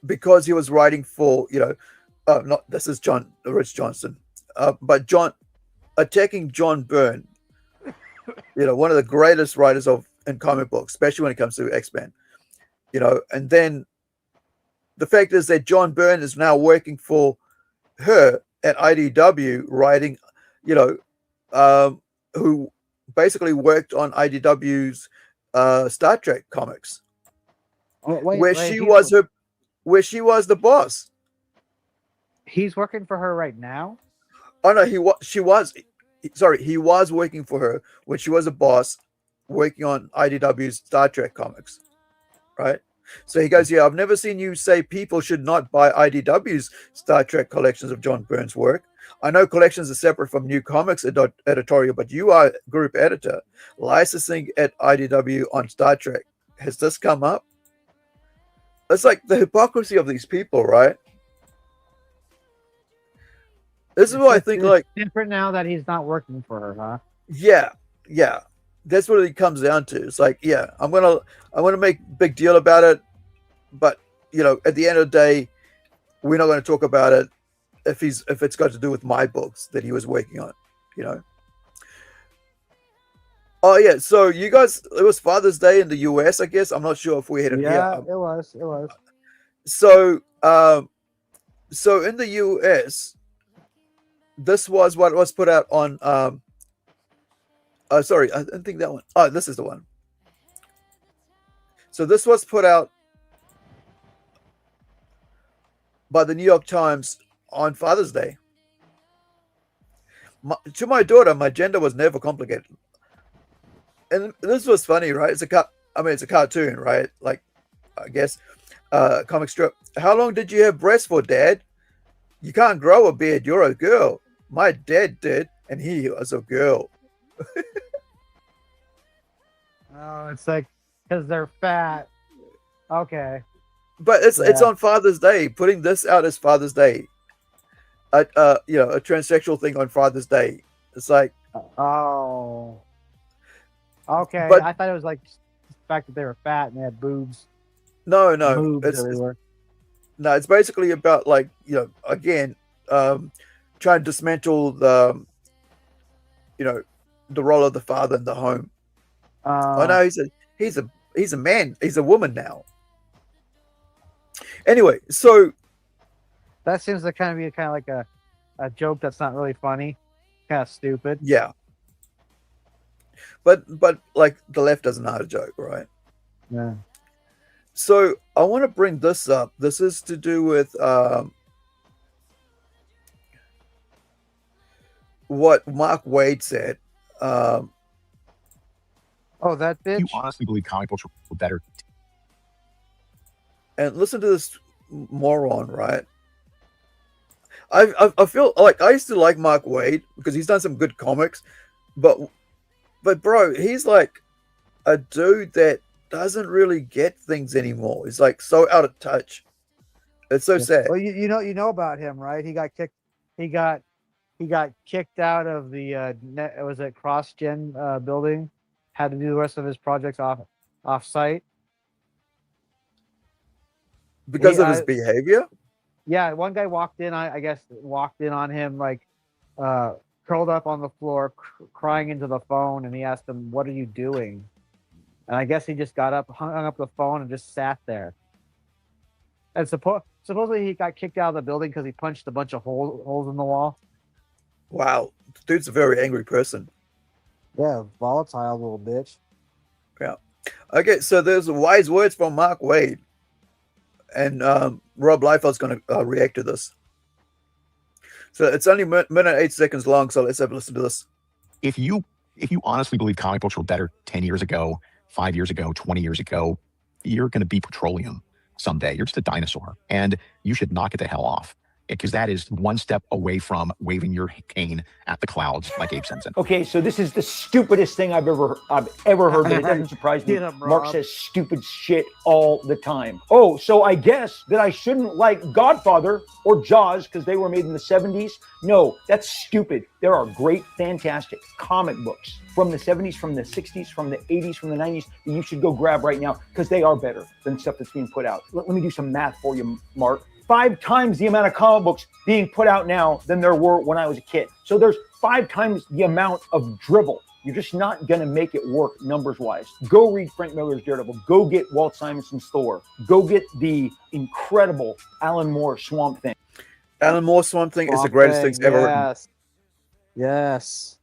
because he was writing for, this is Rich Johnson, but attacking John Byrne, one of the greatest writers in comic books, especially when it comes to X-Men, and then the fact is that John Byrne is now working for her at IDW, writing, who basically worked on IDW's Star Trek comics, where she was the boss. He's working for her right now. Oh no, he was working for her when she was a boss, working on IDW's Star Trek comics, right? So he goes, yeah, I've never seen you say people should not buy IDW's Star Trek collections of John Byrne's work. I know collections are separate from New Comics editorial, but you are group editor. Licensing at IDW on Star Trek. Has this come up? It's like the hypocrisy of these people, right? This is what I think, like, different now that he's not working for her, huh? Yeah. That's what it comes down to. It's like, yeah, I'm gonna make a big deal about it, but at the end of the day, we're not going to talk about it if it's got to do with my books that he was working on, Oh yeah, so you guys, it was Father's Day in the US, I guess. I'm not sure if we had it here. Yeah, it was. So in the US, this was what was put out on sorry, I didn't think that one. Oh, this is the one. So this was put out by the New York Times on Father's Day. To my daughter, my gender was never complicated. And this was funny, right? It's a cartoon, right? Like, I guess, comic strip. How long did you have breasts for, Dad? You can't grow a beard. You're a girl. My dad did, and he was a girl. Oh, it's like because they're fat. Okay. But it's Yeah. on Father's Day. Putting this out as Father's Day, a transsexual thing on Father's Day. It's like, Oh. Okay. but I thought it was like the fact that they were fat and they had boobs. no, Boobs it's everywhere. no, it's basically about like again, trying to dismantle the the role of the father in the home. Oh no, he's a man. He's a woman now. Anyway, so that seems to kind of be like a joke that's not really funny, kind of stupid. yeah, but like the left doesn't know how to joke, right? Yeah. So I want to bring this up. This is to do with what Mark Waid said. Oh, that bitch. You honestly believe comic books were better? And listen to this moron, right? I feel like I used to like Mark Waid because he's done some good comics, but bro, he's like a dude that doesn't really get things anymore. He's like so out of touch. It's so sad. Well, you know about him, right? He got kicked. He got kicked out of the was it CrossGen building. Had to do the rest of his projects off site Because of his behavior. Yeah, one guy walked in. I guess walked in on him like curled up on the floor, crying into the phone, and he asked him, "What are you doing?" And I guess he just got up, hung up the phone, and just sat there. And supposedly he got kicked out of the building because he punched a bunch of holes in the wall. Wow, dude's a very angry person. Yeah, volatile little bitch. Yeah. Okay, so there's wise words from Mark Waid, and Rob Liefeld's going to react to this. So it's only minute 8 seconds long. So let's have a listen to this. If you honestly believe comic books were better 10 years ago, 5 years ago, 20 years ago, you're going to be petroleum someday. You're just a dinosaur, and you should knock it the hell off, because that is one step away from waving your cane at the clouds like Abe Simpson. Okay, so this is the stupidest thing I've ever heard, but it doesn't surprise me. Get him, Mark Rob. says stupid shit all the time. Oh, so I guess that I shouldn't like Godfather or Jaws because they were made in the 70s? No, that's stupid. There are great, fantastic comic books from the 70s, from the 60s, from the 80s, from the 90s that you should go grab right now because they are better than stuff that's being put out. Let me do some math for you, Mark. 5 times the amount of comic books being put out now than there were when I was a kid. So there's 5 times the amount of dribble. You're just not going to make it work numbers-wise. Go read Frank Miller's Daredevil. Go get Walt Simonson's Thor. Go get the incredible Alan Moore Swamp Thing. Alan Moore Swamp Thing is the greatest things ever written. Yes.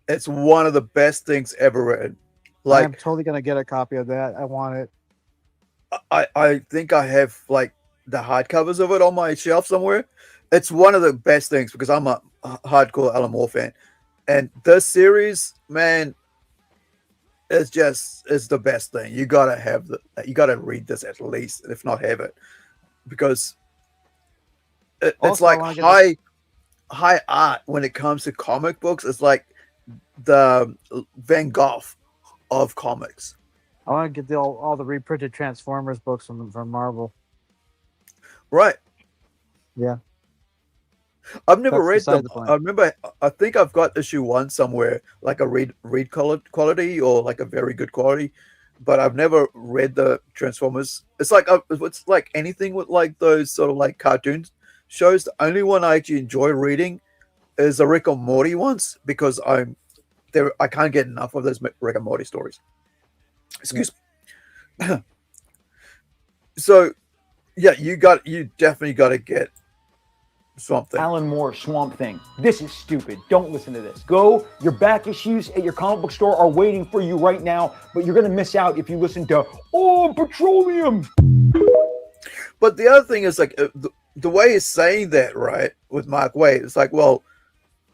It's one of the best things ever written. Like, I'm totally gonna get a copy of that. I want it. I think I have like the hardcovers of it on my shelf somewhere. It's one of the best things because I'm a hardcore Alan Moore fan, and this series, man, it's the best thing. You gotta read this at least, if not have it, because it's Also, like high art when it comes to comic books. It's like the Van Gogh of comics. I want to get all the reprinted Transformers books from Marvel. Right. Yeah. I've never read beside them. the point. I remember. I think I've got issue 1 somewhere, like a read quality or like a very good quality, but I've never read the Transformers. It's like anything with like those sort of like cartoon shows. The only one I actually enjoy reading is the Rick and Morty ones because I can't get enough of those Rick and Morty stories. Excuse me. So, yeah, you definitely got to get Swamp Thing. Alan Moore Swamp Thing. This is stupid. Don't listen to this. Go. Your back issues at your comic book store are waiting for you right now, but you're going to miss out if you listen to Petroleum. But the other thing is like the way he's saying that, right, with Mark Waid, it's like, well,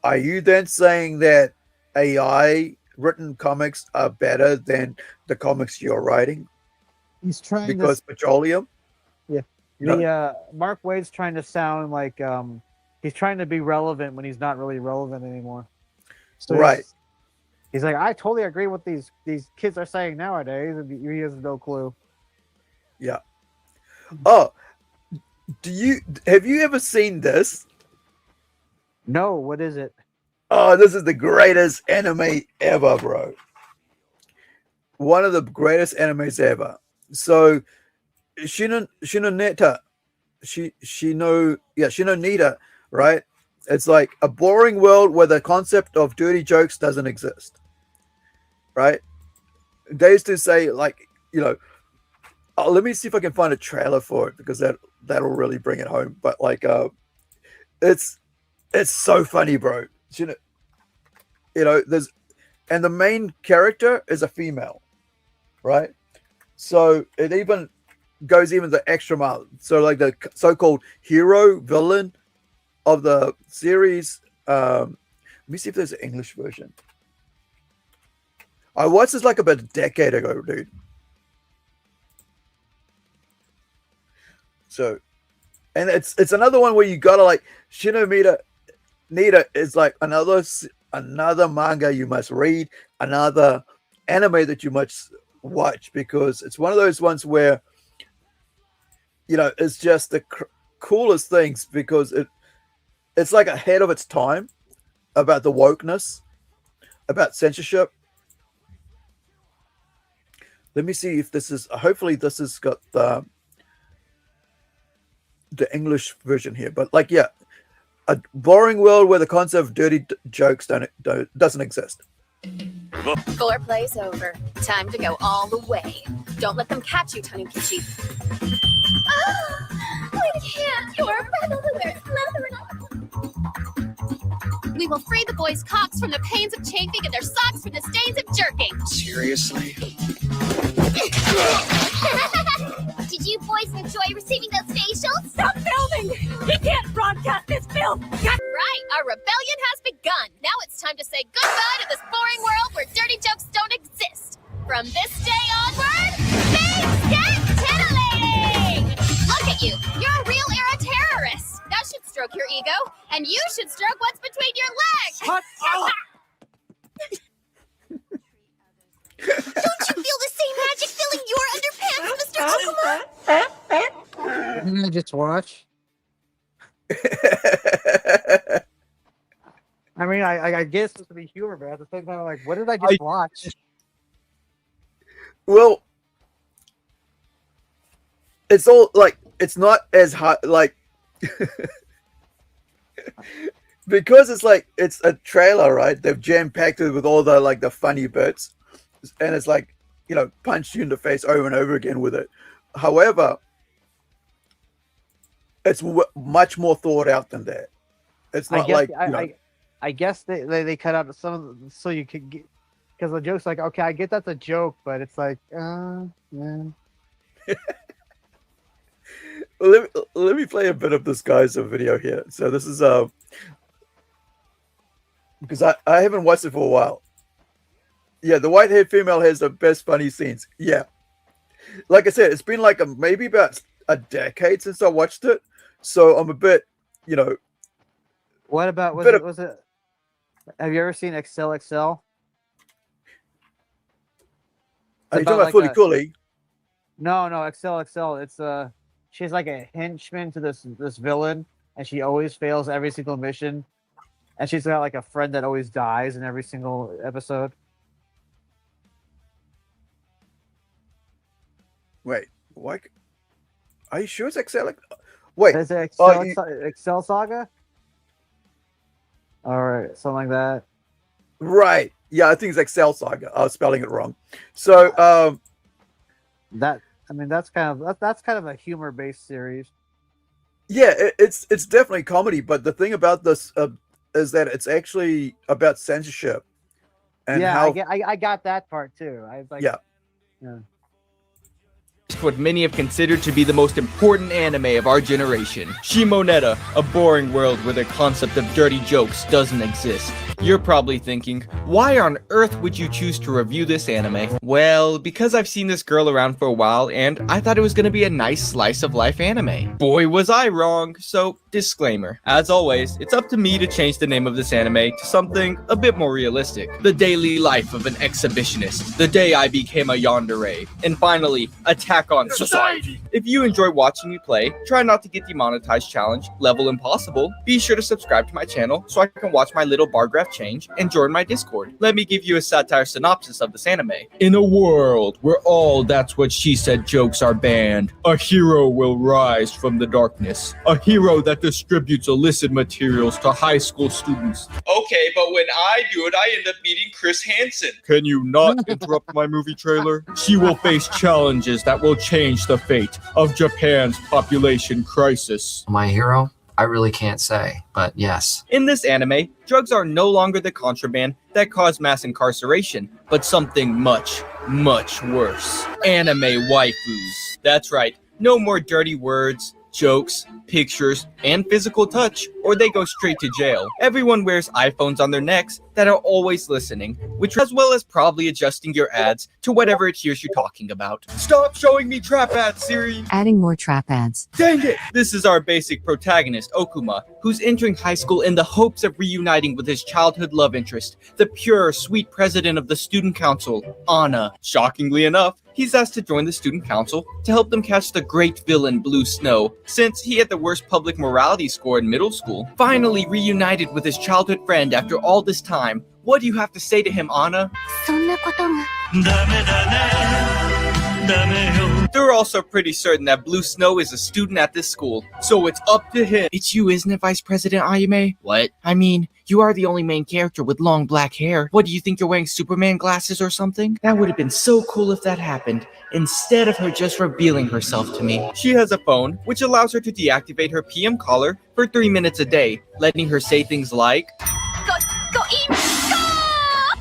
are you then saying that AI written comics are better than the comics you're writing He's trying because petroleum? Yeah. Mark Waid's trying to sound like he's trying to be relevant when he's not really relevant anymore. So Right. He's like, I totally agree with these kids are saying nowadays, and he has no clue. Yeah. Oh, have you ever seen this? No, what is it? Oh, this is the greatest anime ever, bro. One of the greatest animes ever. So Shinoneta, Shinonita, right? It's like a boring world where the concept of dirty jokes doesn't exist. Right? They used to say, like, oh, let me see if I can find a trailer for it, because that'll really bring it home. But like it's so funny, bro. There's, and the main character is a female, right? So it even goes even the extra mile. So like the so-called hero villain of the series. Let me see if there's an English version. I watched this like about a decade ago, dude. So, and it's another one where you gotta like Nita is like another manga you must read, another anime that you must watch, because it's one of those ones where it's just the coolest things, because it's like ahead of its time about the wokeness, about censorship. Let me see if this is, hopefully this has got the English version here. But like, yeah, a boring world where the concept of dirty jokes doesn't exist. Foureplay's over. Time to go all the way. Don't let them catch you, Tanukichi. We can't. You're a rebel who wears leather and all. We will free the boys' cocks from the pains of chafing and their socks from the stains of jerking. Seriously? Did you boys enjoy receiving those facials? Stop filming! He can't broadcast this film! Right, our rebellion has begun. Now it's time to say goodbye to this boring world where dirty jokes don't exist. From this day onward, things get titillating! Look at you, you're a real era terrorist. That should stroke your ego, and you should stroke what's between your legs. Shut up! Don't you feel the same magic filling your underpants, Mr. Pokemon? Didn't I just watch? I mean, I guess it's supposed to be humor, but at the same time, I'm like, what did I just watch? Well, it's all like, it's not as hard, like, because it's like, it's a trailer, right? They've jam-packed it with all the, like, the funny bits, and it's like, punched you in the face over and over again with it. However, it's much more thought out than that. It's not I guess they cut out some of the, so you could get, because the joke's like, okay, I get that's a joke, but it's like, man. Let me play a bit of this guy's video here. So this is because I haven't watched it for a while. Yeah, the white-haired female has the best funny scenes. Yeah, like I said, it's been like maybe about a decade since I watched it, so I'm a bit, What about was it? Have you ever seen Excel? Are you talking about Fully Cooley? No, Excel. It's she's like a henchman to this villain, and she always fails every single mission, and she's got like a friend that always dies in every single episode. Wait, what? Are you sure it's Excel? Wait, is it Excel Saga? All right, something like that. Right. Yeah, I think it's Excel Saga. I was spelling it wrong. So that's kind of a humor-based series. Yeah, it's definitely comedy, but the thing about this is that it's actually about censorship. And yeah, I got that part too. I was like, yeah. What many have considered to be the most important anime of our generation, Shimoneta, a boring world where the concept of dirty jokes doesn't exist. You're probably thinking, why on earth would you choose to review this anime? Well, because I've seen this girl around for a while and I thought it was gonna be a nice slice of life anime. Boy, was I wrong. So, disclaimer. As always, it's up to me to change the name of this anime to something a bit more realistic. The daily life of an exhibitionist, the day I became a yandere, and finally, attack back on society. If you enjoy watching me play, try not to get demonetized challenge, level impossible, be sure to subscribe to my channel so I can watch my little bar graph change and join my Discord. Let me give you a satire synopsis of this anime. In a world where all that's what she said jokes are banned, a hero will rise from the darkness. A hero that distributes illicit materials to high school students. Okay, but when I do it, I end up meeting Chris Hansen. Can you not interrupt my movie trailer? She will face challenges that will change the fate of Japan's population crisis. My hero? I really can't say, but yes. In this anime, drugs are no longer the contraband that caused mass incarceration, but something much, much worse. Anime waifus. That's right, no more dirty words, jokes, pictures, and physical touch, or they go straight to jail. Everyone wears iPhones on their necks that are always listening, which as well as probably adjusting your ads to whatever it hears you talking about. Stop showing me trap ads, Siri! Adding more trap ads. Dang it! This is our basic protagonist, Okuma, who's entering high school in the hopes of reuniting with his childhood love interest, the pure, sweet president of the student council, Anna. Shockingly enough, he's asked to join the student council to help them catch the great villain Blue Snow, since he had the worst public morality score in middle school. Finally reunited with his childhood friend after all this time, what do you have to say to him, Anna? They're also pretty certain that Blue Snow is a student at this school, so it's up to him. It's you, isn't it, Vice President Ayume? What? I mean, you are the only main character with long black hair. What, do you think you're wearing Superman glasses or something? That would have been so cool if that happened, instead of her just revealing herself to me. She has a phone, which allows her to deactivate her PM caller for 3 minutes a day, letting her say things like,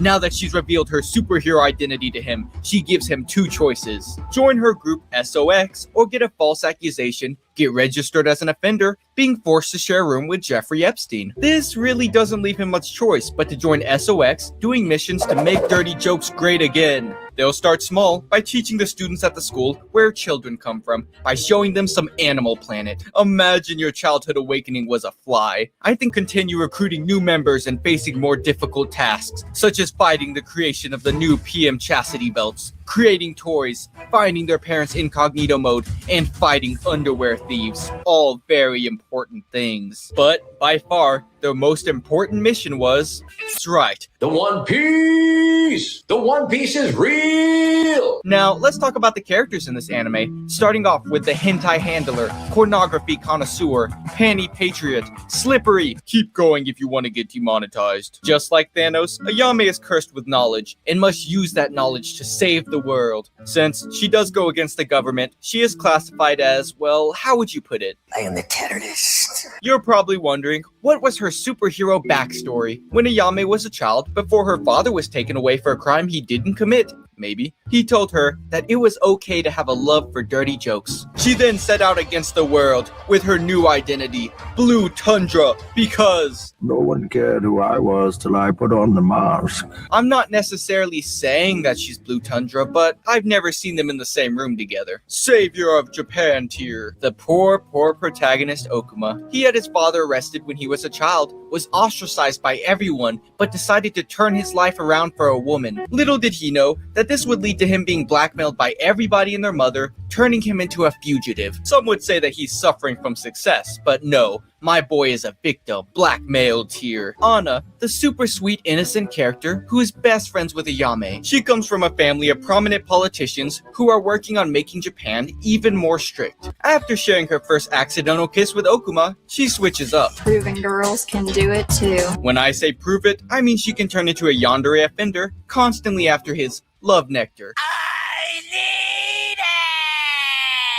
Now that she's revealed her superhero identity to him, she gives him two choices. Join her group SOX or get a false accusation, get registered as an offender, being forced to share a room with Jeffrey Epstein. This really doesn't leave him much choice but to join SOX, doing missions to make dirty jokes great again. They'll start small by teaching the students at the school where children come from, by showing them some Animal Planet. Imagine your childhood awakening was a fly. I think continue recruiting new members and facing more difficult tasks, such as fighting the creation of the new PM chastity belts, creating toys, finding their parents' incognito mode, and fighting underwear thieves. All very important things. But by far, their most important mission was, that's right, The One Piece! The One Piece is real! Now, let's talk about the characters in this anime, starting off with the hentai handler, pornography connoisseur, panty patriot, slippery, keep going if you want to get demonetized. Just like Thanos, Ayame is cursed with knowledge, and must use that knowledge to save the world. Since she does go against the government, she is classified as, well, how would you put it? I am the terrorist. You're probably wondering, what was her superhero backstory? When Ayame was a child, before her father was taken away for a crime he didn't commit, maybe, he told her that it was okay to have a love for dirty jokes. She then set out against the world with her new identity, Blue Tundra, because No one cared who I was till I put on the mask. I'm not necessarily saying that she's Blue Tundra, but I've never seen them in the same room together. Savior of Japan tier. The poor protagonist Okuma. He had his father arrested when he was a child, was ostracized by everyone, but decided to turn his life around for a woman. Little did he know that this would lead to him being blackmailed by everybody and their mother, turning him into a fugitive. Some would say that he's suffering from success, but no, my boy is a victim, blackmailed here. Anna, the super sweet innocent character who is best friends with Ayame. She comes from a family of prominent politicians who are working on making Japan even more strict. After sharing her first accidental kiss with Okuma, she switches up. Proving girls can do it too. When I say prove it, I mean she can turn into a yandere offender constantly after his love nectar.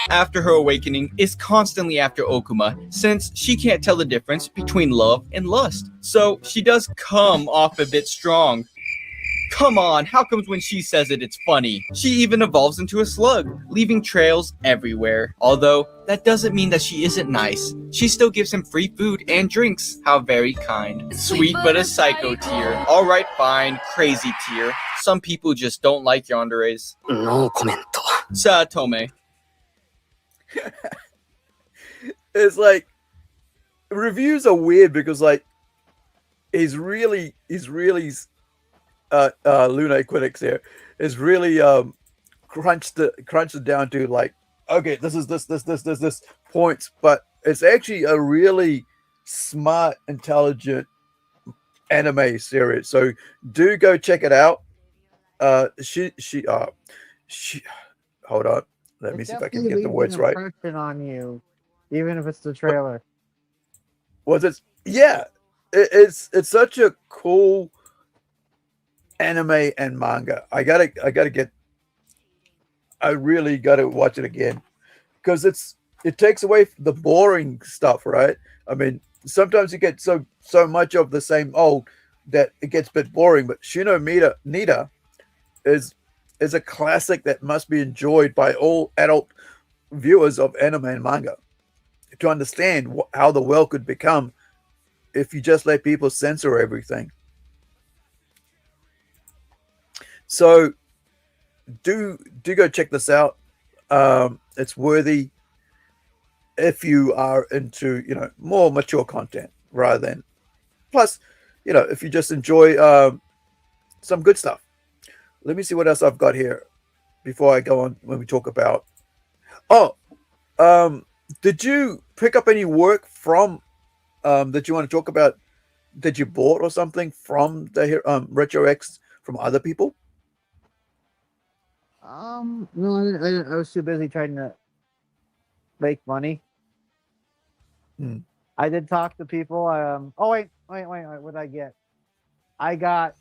After her awakening is constantly after Okuma, since she can't tell the difference between love and lust. So she does come off a bit strong. Come on, how comes when she says it, it's funny? She even evolves into a slug, leaving trails everywhere. Although, that doesn't mean that she isn't nice. She still gives him free food and drinks. How very kind. Sweet but a psycho tier. Alright, fine, crazy tier. Some people just don't like yanderes. No comment. Saotome. It's like, reviews are weird because like he's really Luna Equinix here is really crunched it down to like, okay, this is this points, but it's actually a really smart, intelligent anime series. So do go check it out. She hold on. Let me see if I can get the words right. On you, even if it's the trailer. Was it? Yeah, it's such a cool anime and manga. I really gotta watch it again because it takes away the boring stuff, right? I mean, sometimes you get so much of the same old that it gets a bit boring. But Shino Nida is a classic that must be enjoyed by all adult viewers of anime and manga to understand how the world could become if you just let people censor everything. So do go check this out. It's worthy if you are into, more mature content rather than, plus, if you just enjoy some good stuff. Let me see what else I've got here before I go on when we talk about. Did you pick up any work from that you want to talk about that you bought or something from the Retro X from other people? No, I didn't. I was too busy trying to make money. I did talk to people. Wait. What did I get? I got.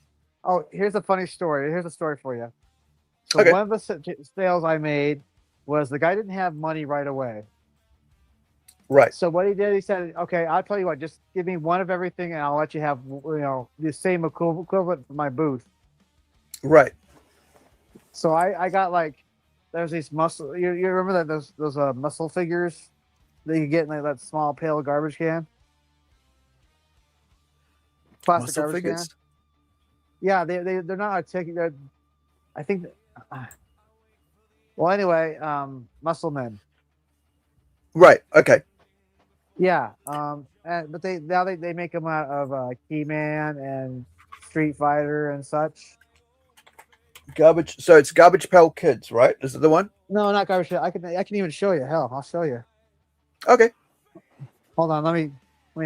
Oh, here's a funny story. Here's a story for you. So Okay. one of the sales I made was the guy didn't have money right away. Right. So what he did, he said, "Okay, I'll tell you what. Just give me one of everything, and I'll let you have the same equivalent for my booth." Right. So I got like, there's these muscle. You remember that those muscle figures that you get in that small pale garbage can? Plastic Muscle garbage figures? can. Yeah, they're not articulate. I think. Well, anyway, muscle men. Right. Okay. Yeah. But they make them out of Key-Man and Street Fighter and such. Garbage. So it's Garbage Pail Kids, right? Is it the one? No, not garbage. I can even show you. Hell, I'll show you. Okay. Hold on. Let me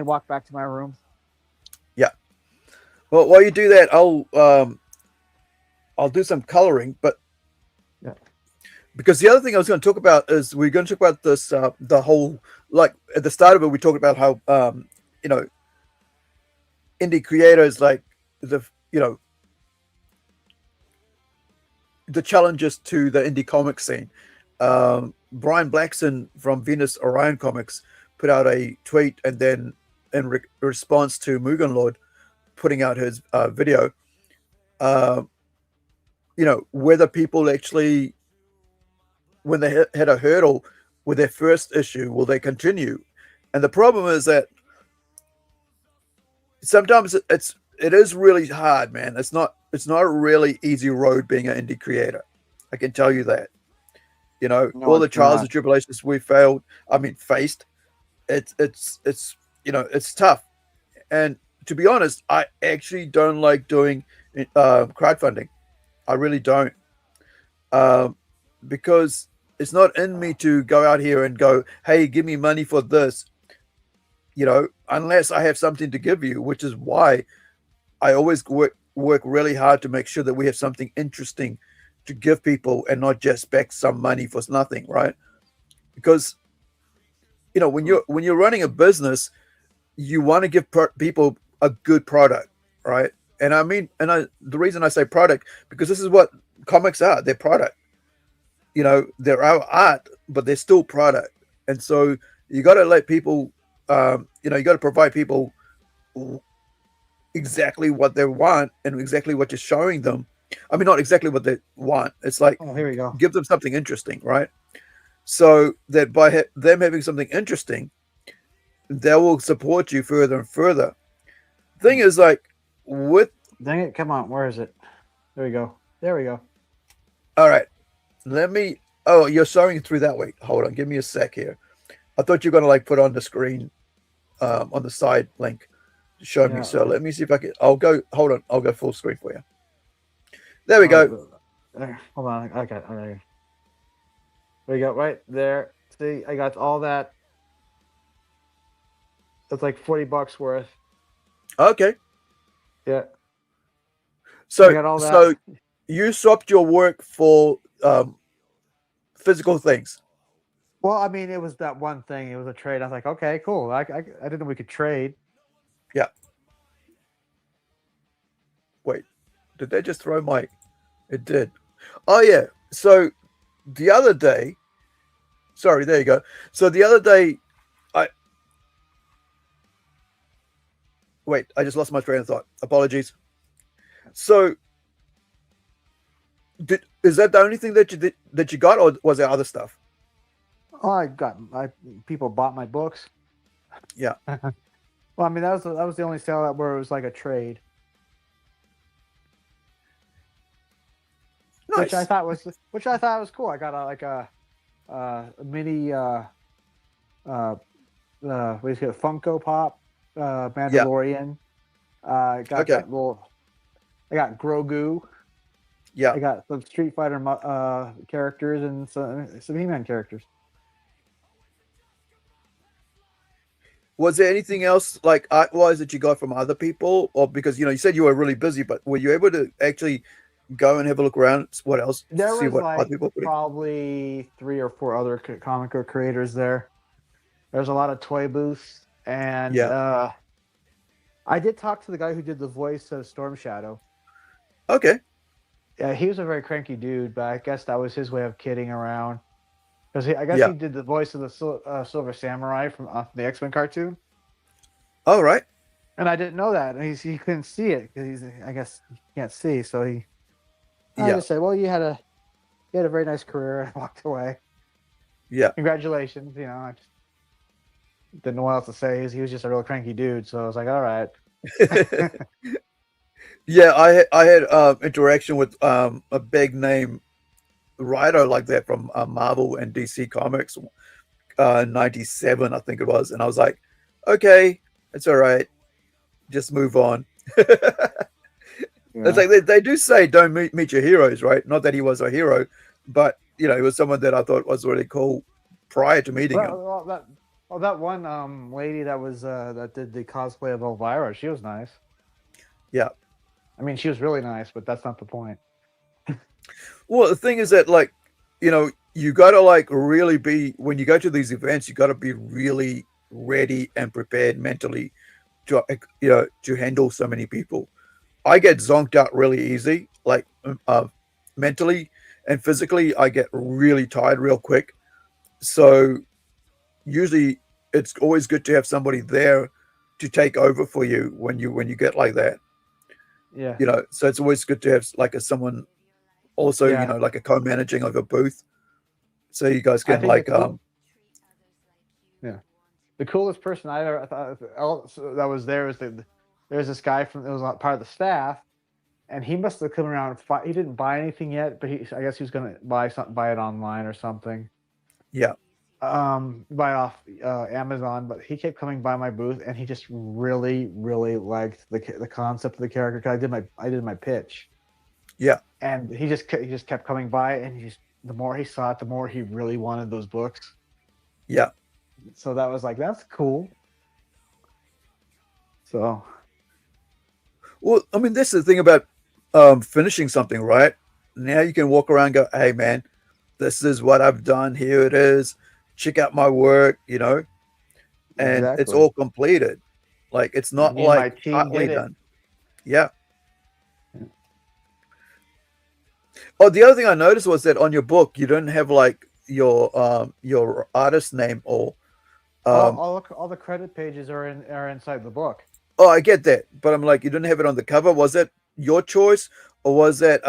walk back to my room. Yeah. Well, while you do that, I'll do some coloring, but yeah. Because the other thing I was going to talk about is we're going to talk about this the whole, like at the start of it we talked about how indie creators, like the challenges to the indie comic scene. Brian Blackson from Venus Orion Comics put out a tweet, and then in response to Mugen Lord putting out his video, whether people actually, when they hit a hurdle with their first issue, will they continue? And the problem is that sometimes it is really hard, man. It's not a really easy road being an indie creator. I can tell you that. No, all the trials not. and tribulations we faced. It's tough. And to be honest, I actually don't like doing crowdfunding. I really don't. Because it's not in me to go out here and go, hey, give me money for this, unless I have something to give you, which is why I always work really hard to make sure that we have something interesting to give people and not just spec some money for nothing, right? Because, when you're running a business, you want to give people a good product, right? And the reason I say product, because this is what comics are. They're product. They're our art, but they're still product. And so you got to let people, you got to provide people exactly what they want and exactly what you're showing them. I mean, not exactly what they want. It's like, here we go. Give them something interesting, right? So that by them having something interesting, they will support you further and further. Thing is, like, dang it, come on, where is it? There we go. All right. You're showing through that way. Hold on, give me a sec here. I thought you were gonna put on the screen on the side link to show me. So let me see if I can. I'll go full screen for you. There we go. Hold on, I got it. We got right there. See, I got all that. That's like $40 worth. Okay. Yeah. So, I got all so that. you swapped your work for physical things. Well, I mean, it was that one thing. It was a trade. I was like, okay, cool. I didn't know we could trade. Yeah. Wait, did they just throw my? It did. Oh yeah. So the other day, sorry, there you go. So the other day, I just lost my train of thought. Apologies. So, is that the only thing that you got, or was there other stuff? Oh, people bought my books. Yeah. Well, I mean, that was the only sale where it was like a trade. Nice. Which I thought was cool. I got a mini what do you say, Funko Pop Mandalorian. I got that little. I got Grogu. Yeah. I got some Street Fighter characters and some He-Man characters. Was there anything else like art-wise that you got from other people, or because you said you were really busy, but were you able to actually go and have a look around? What else? There see was what like other people put in? probably 3 or 4 other comic book creators there. There's a lot of toy booths, and I did talk to the guy who did the voice of Storm Shadow. Okay. Yeah, he was a very cranky dude, but I guess that was his way of kidding around. Because I guess he did the voice of the Silver Samurai from the X-Men cartoon. Oh, right. And I didn't know that. And he couldn't see it because I guess he can't see. So I just said, "Well, you had a very nice career," and walked away. Yeah. Congratulations. I just didn't know what else to say. He was just a real cranky dude. So I was like, all right. Yeah, I had interaction with a big name writer like that from Marvel and DC Comics, 97, I think it was, and I was like, okay, it's all right, just move on. It's like they do say don't meet your heroes, right? Not that he was a hero, but he was someone that I thought was really cool prior to meeting him. That one lady that was that did the cosplay of Elvira, she was nice. Yeah. I mean, she was really nice, but that's not the point. Well, the thing is that, like, you got to, like, really be, when you go to these events, you got to be really ready and prepared mentally to, to handle so many people. I get zonked out really easy, like, mentally and physically. I get really tired real quick. So usually it's always good to have somebody there to take over for you when you get like that. Yeah. So it's always good to have like someone also, like a co-managing of a booth. So you guys can like the coolest person I ever thought that was there was there's this guy that was part of the staff, and he must have come around. He didn't buy anything yet, but I guess he was going to buy it online or something. Yeah. Buy it off Amazon, but he kept coming by my booth, and he just really, really liked the concept of the character. Cause I did my pitch. Yeah. And he just kept coming by, and the more he saw it, the more he really wanted those books. Yeah. So that was like, that's cool. So. Well, I mean, that's the thing about finishing something, right? Now you can walk around and go, hey, man, this is what I've done. Here it is. Check out my work, and it's all completed. Like, it's not like partly done. Yeah. Oh, the other thing I noticed was that on your book, you don't have like your artist name or all the credit pages are inside the book. Oh, I get that, but I'm like, you didn't have it on the cover. Was that your choice, or was that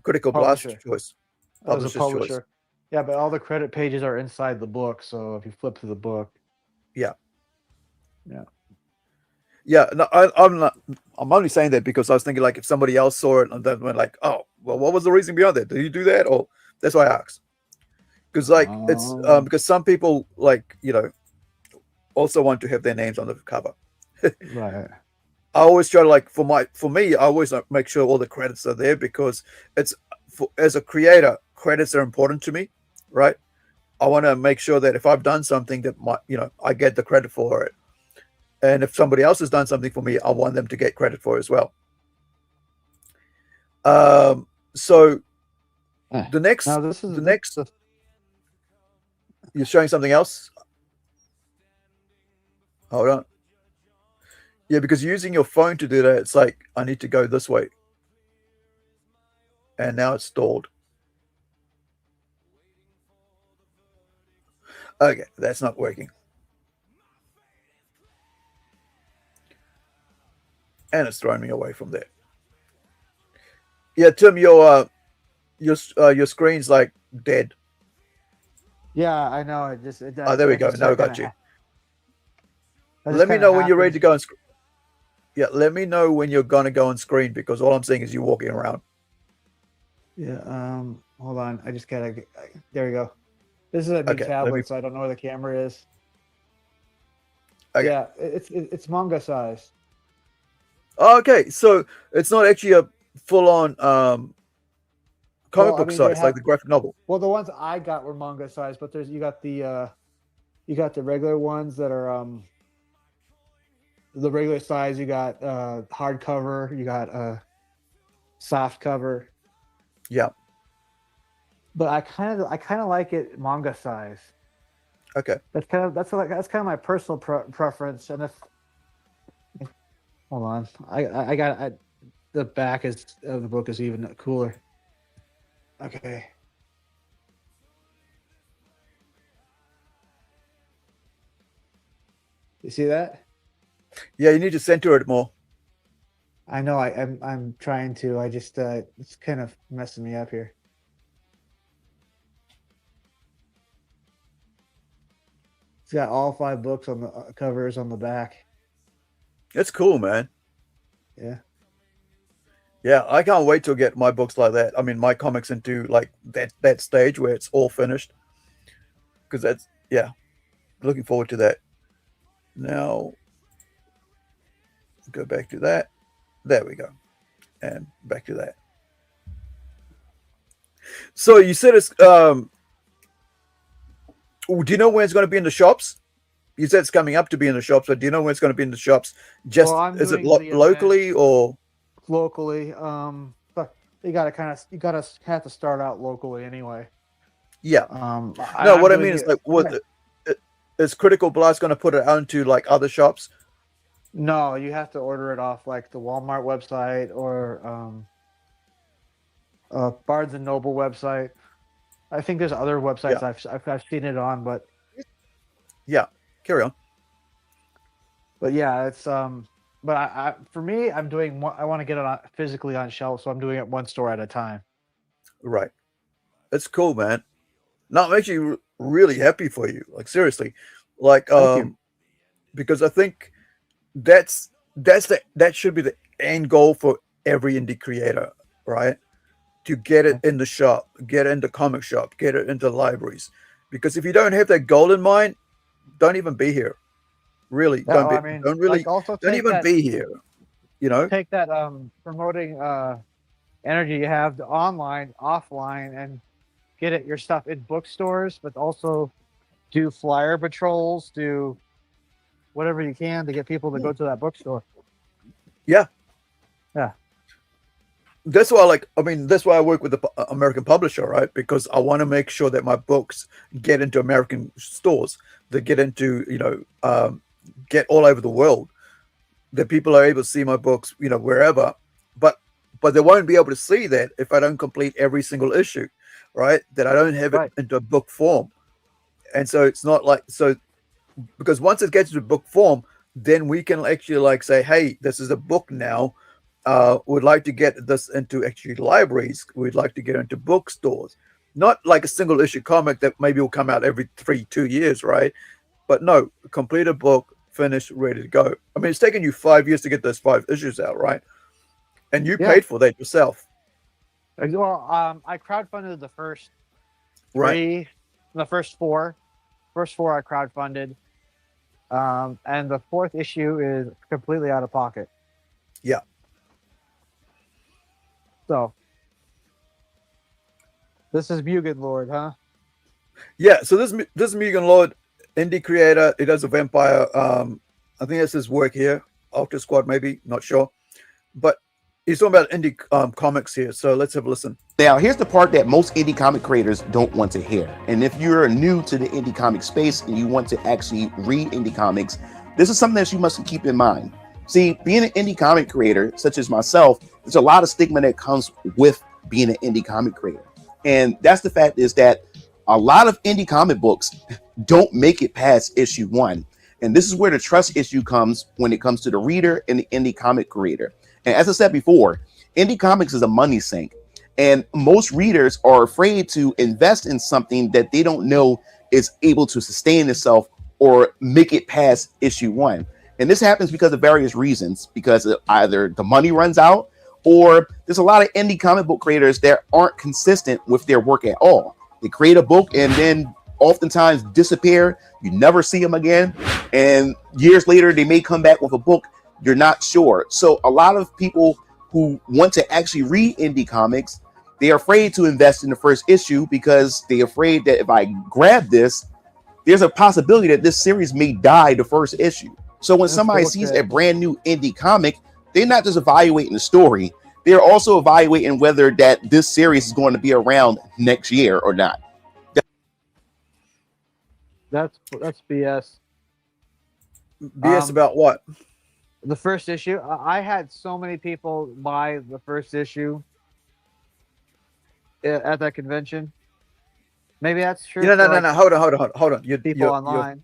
Critical Blast's choice? That was a publisher. Choice. Yeah, but all the credit pages are inside the book. So if you flip to the book, yeah. No, I'm only saying that because I was thinking like if somebody else saw it and then went like, oh, well, what was the reason behind that? Did you do that? Or that's why I asked. Because like it's because some people like also want to have their names on the cover. Right. I always try to like for me, I always make sure all the credits are there because it's as a creator, credits are important to me, right? I want to make sure that if I've done something that might, I get the credit for it. And if somebody else has done something for me, I want them to get credit for it as well. So the next, now this is you're showing something else. Hold on. Yeah, because using your phone to do that, it's like, I need to go this way. And now it's stalled. Okay, that's not working. And it's throwing me away from there. Yeah, Tim, your screen's like dead. Yeah, I know. Oh, there we go. Now I got you. Let me know when you're ready to go on screen. Yeah, let me know when you're gonna go on screen, because all I'm seeing is you walking around. Yeah. Hold on. I just gotta. There we go. This is a big tablet, so I don't know where the camera is. Okay. Yeah, it's manga size. Okay, so it's not actually a full-on comic book size, like the graphic novel. Well, the ones I got were manga size, but you got the regular ones that are the regular size. You got hardcover. You got soft cover. Yeah. But I kind of like it manga size. Okay. That's kind of my personal preference. And if hold on, I got the back of the book is even cooler. Okay. You see that? Yeah, you need to center it more. I know. I'm trying to. I just it's kind of messing me up here. It's got all 5 books on the covers on the back. It's cool, man. Yeah. Yeah, I can't wait to get my books like that. I mean, my comics into like that stage where it's all finished. Because that's, yeah, looking forward to that. Now, go back to that. There we go. And back to that. So you said it's, do you know when it's going to be in the shops? You said it's coming up to be in the shops, but do you know when it's going to be in the shops? Just, is it locally or? Locally. But you gotta have to start out locally anyway. Yeah. No, what I mean is like, is Critical Blast going to put it out into like other shops? No, you have to order it off like the Walmart website or Barnes and Noble website. I think there's other websites I've seen it on, but yeah, carry on. But yeah, it's but I for me, I want to get it physically on shelf, so I'm doing it one store at a time. Right. It's cool, man. No, I'm actually really happy for you. Like seriously, like because I think that should be the end goal for every indie creator, right? To get it in the shop, get it in the comic shop, get it into libraries. Because if you don't have that goal in mind, don't even be here. Really, don't even be here. You know, take that promoting energy you have to online, offline, and get your stuff in bookstores, but also do flyer patrols, do whatever you can to get people to go to that bookstore. Yeah. Yeah. That's why that's why I work with the American publisher, right? Because I want to make sure that my books get into American stores, that get into, get all over the world, that people are able to see my books, wherever, but they won't be able to see that if I don't complete every single issue, right? That I don't have it into book form. And so it's not like, because once it gets to book form, then we can actually say, hey, this is a book now. We'd like to get this into actually libraries. We'd like to get into bookstores, not like a single issue comic that maybe will come out every 2 years, right? But no, complete a book, finished, ready to go. I mean, it's taken you 5 years to get those 5 issues out, right? And you paid for that yourself. Well, I crowdfunded the first 3, the first 4. First 4 I crowdfunded. And the 4th issue is completely out of pocket. Yeah. So, this is Mugen Lord, huh? Yeah, so this Mugen Lord indie creator, he does a vampire. I think that's his work here. Ultra Squad, maybe, not sure. But he's talking about indie comics here. So let's have a listen. Now, here's the part that most indie comic creators don't want to hear. And if you're new to the indie comic space and you want to actually read indie comics, this is something that you must keep in mind. See, being an indie comic creator, such as myself, there's a lot of stigma that comes with being an indie comic creator. And that's the fact is that a lot of indie comic books don't make it past issue 1. And this is where the trust issue comes when it comes to the reader and the indie comic creator. And as I said before, indie comics is a money sink. And most readers are afraid to invest in something that they don't know is able to sustain itself or make it past issue 1. And this happens because of various reasons, because either the money runs out or there's a lot of indie comic book creators that aren't consistent with their work at all. They create a book and then oftentimes disappear. You never see them again. And years later, they may come back with a book. You're not sure. So a lot of people who want to actually read indie comics, they're afraid to invest in the first issue because they're afraid that if I grab this, there's a possibility that this series may die the first issue. So when somebody sees a brand new indie comic, they're not just evaluating the story. They're also evaluating whether that this series is going to be around next year or not. That's BS. BS about what? The first issue. I had so many people buy the first issue at that convention. Maybe that's true. No. Hold on. People online.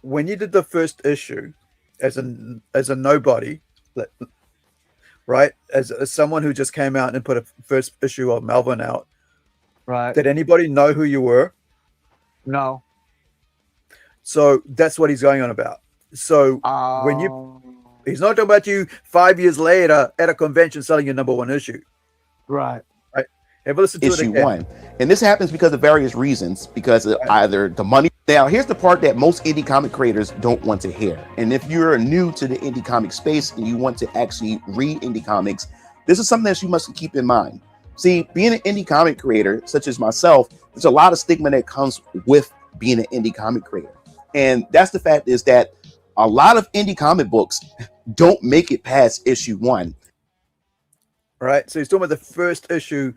When you did the first issue as a nobody, right? As someone who just came out and put a first issue of Melvin out, right? Did anybody know who you were? No. So that's what he's going on about. So when he's not talking about you 5 years later at a convention selling your number 1 issue. Right. Right. Have a listen to Issue it again. 1. And this happens because of various reasons, because of either the money. Now, here's the part that most indie comic creators don't want to hear. And if you're new to the indie comic space and you want to actually read indie comics, this is something that you must keep in mind. See, being an indie comic creator, such as myself, there's a lot of stigma that comes with being an indie comic creator. And that's the fact is that a lot of indie comic books don't make it past issue 1. Right. So he's talking about the first issue,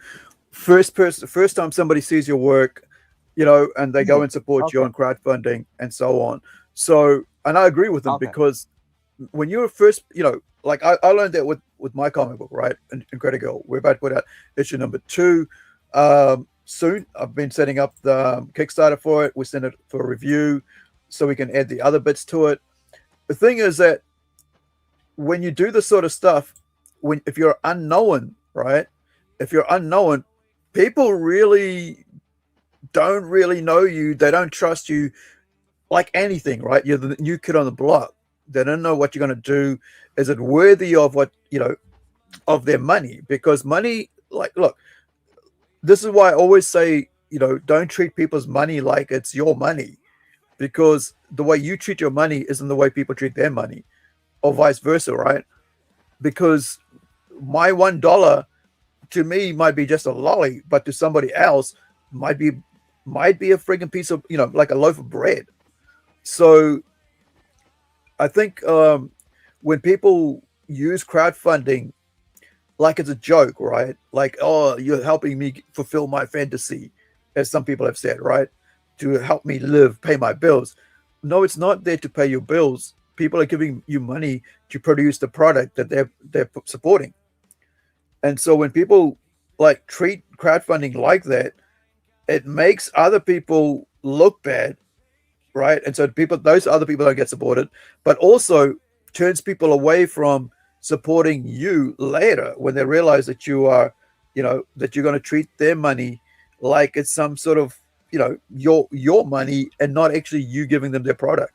first time somebody sees your work, and they go and support you on crowdfunding and so on. So, and I agree with them because when you were first, like I learned that with my comic book, right? INCRED-GIRL. We're about to put out issue number 2 soon. I've been setting up the Kickstarter for it. We send it for a review so we can add the other bits to it. The thing is that when you do this sort of stuff, if you're unknown, right? If you're unknown, people really don't really know you. They don't trust you like anything, right? You're the new kid on the block. They don't know what you're going to do. Is it worthy of what, of their money? Because money, look, this is why I always say, don't treat people's money like it's your money, because the way you treat your money isn't the way people treat their money, or vice versa, right? Because my $1 to me might be just a lolly, but to somebody else might be a friggin' piece of, like a loaf of bread. So I think when people use crowdfunding like it's a joke, right? Like, oh, you're helping me fulfill my fantasy, as some people have said, right? To help me live, pay my bills. No, it's not there to pay your bills. People are giving you money to produce the product that they're supporting. And so when people treat crowdfunding like that, it makes other people look bad, right? And so those other people don't get supported, but also turns people away from supporting you later when they realize that you are, that you're going to treat their money like it's some sort of, your money and not actually you giving them their product.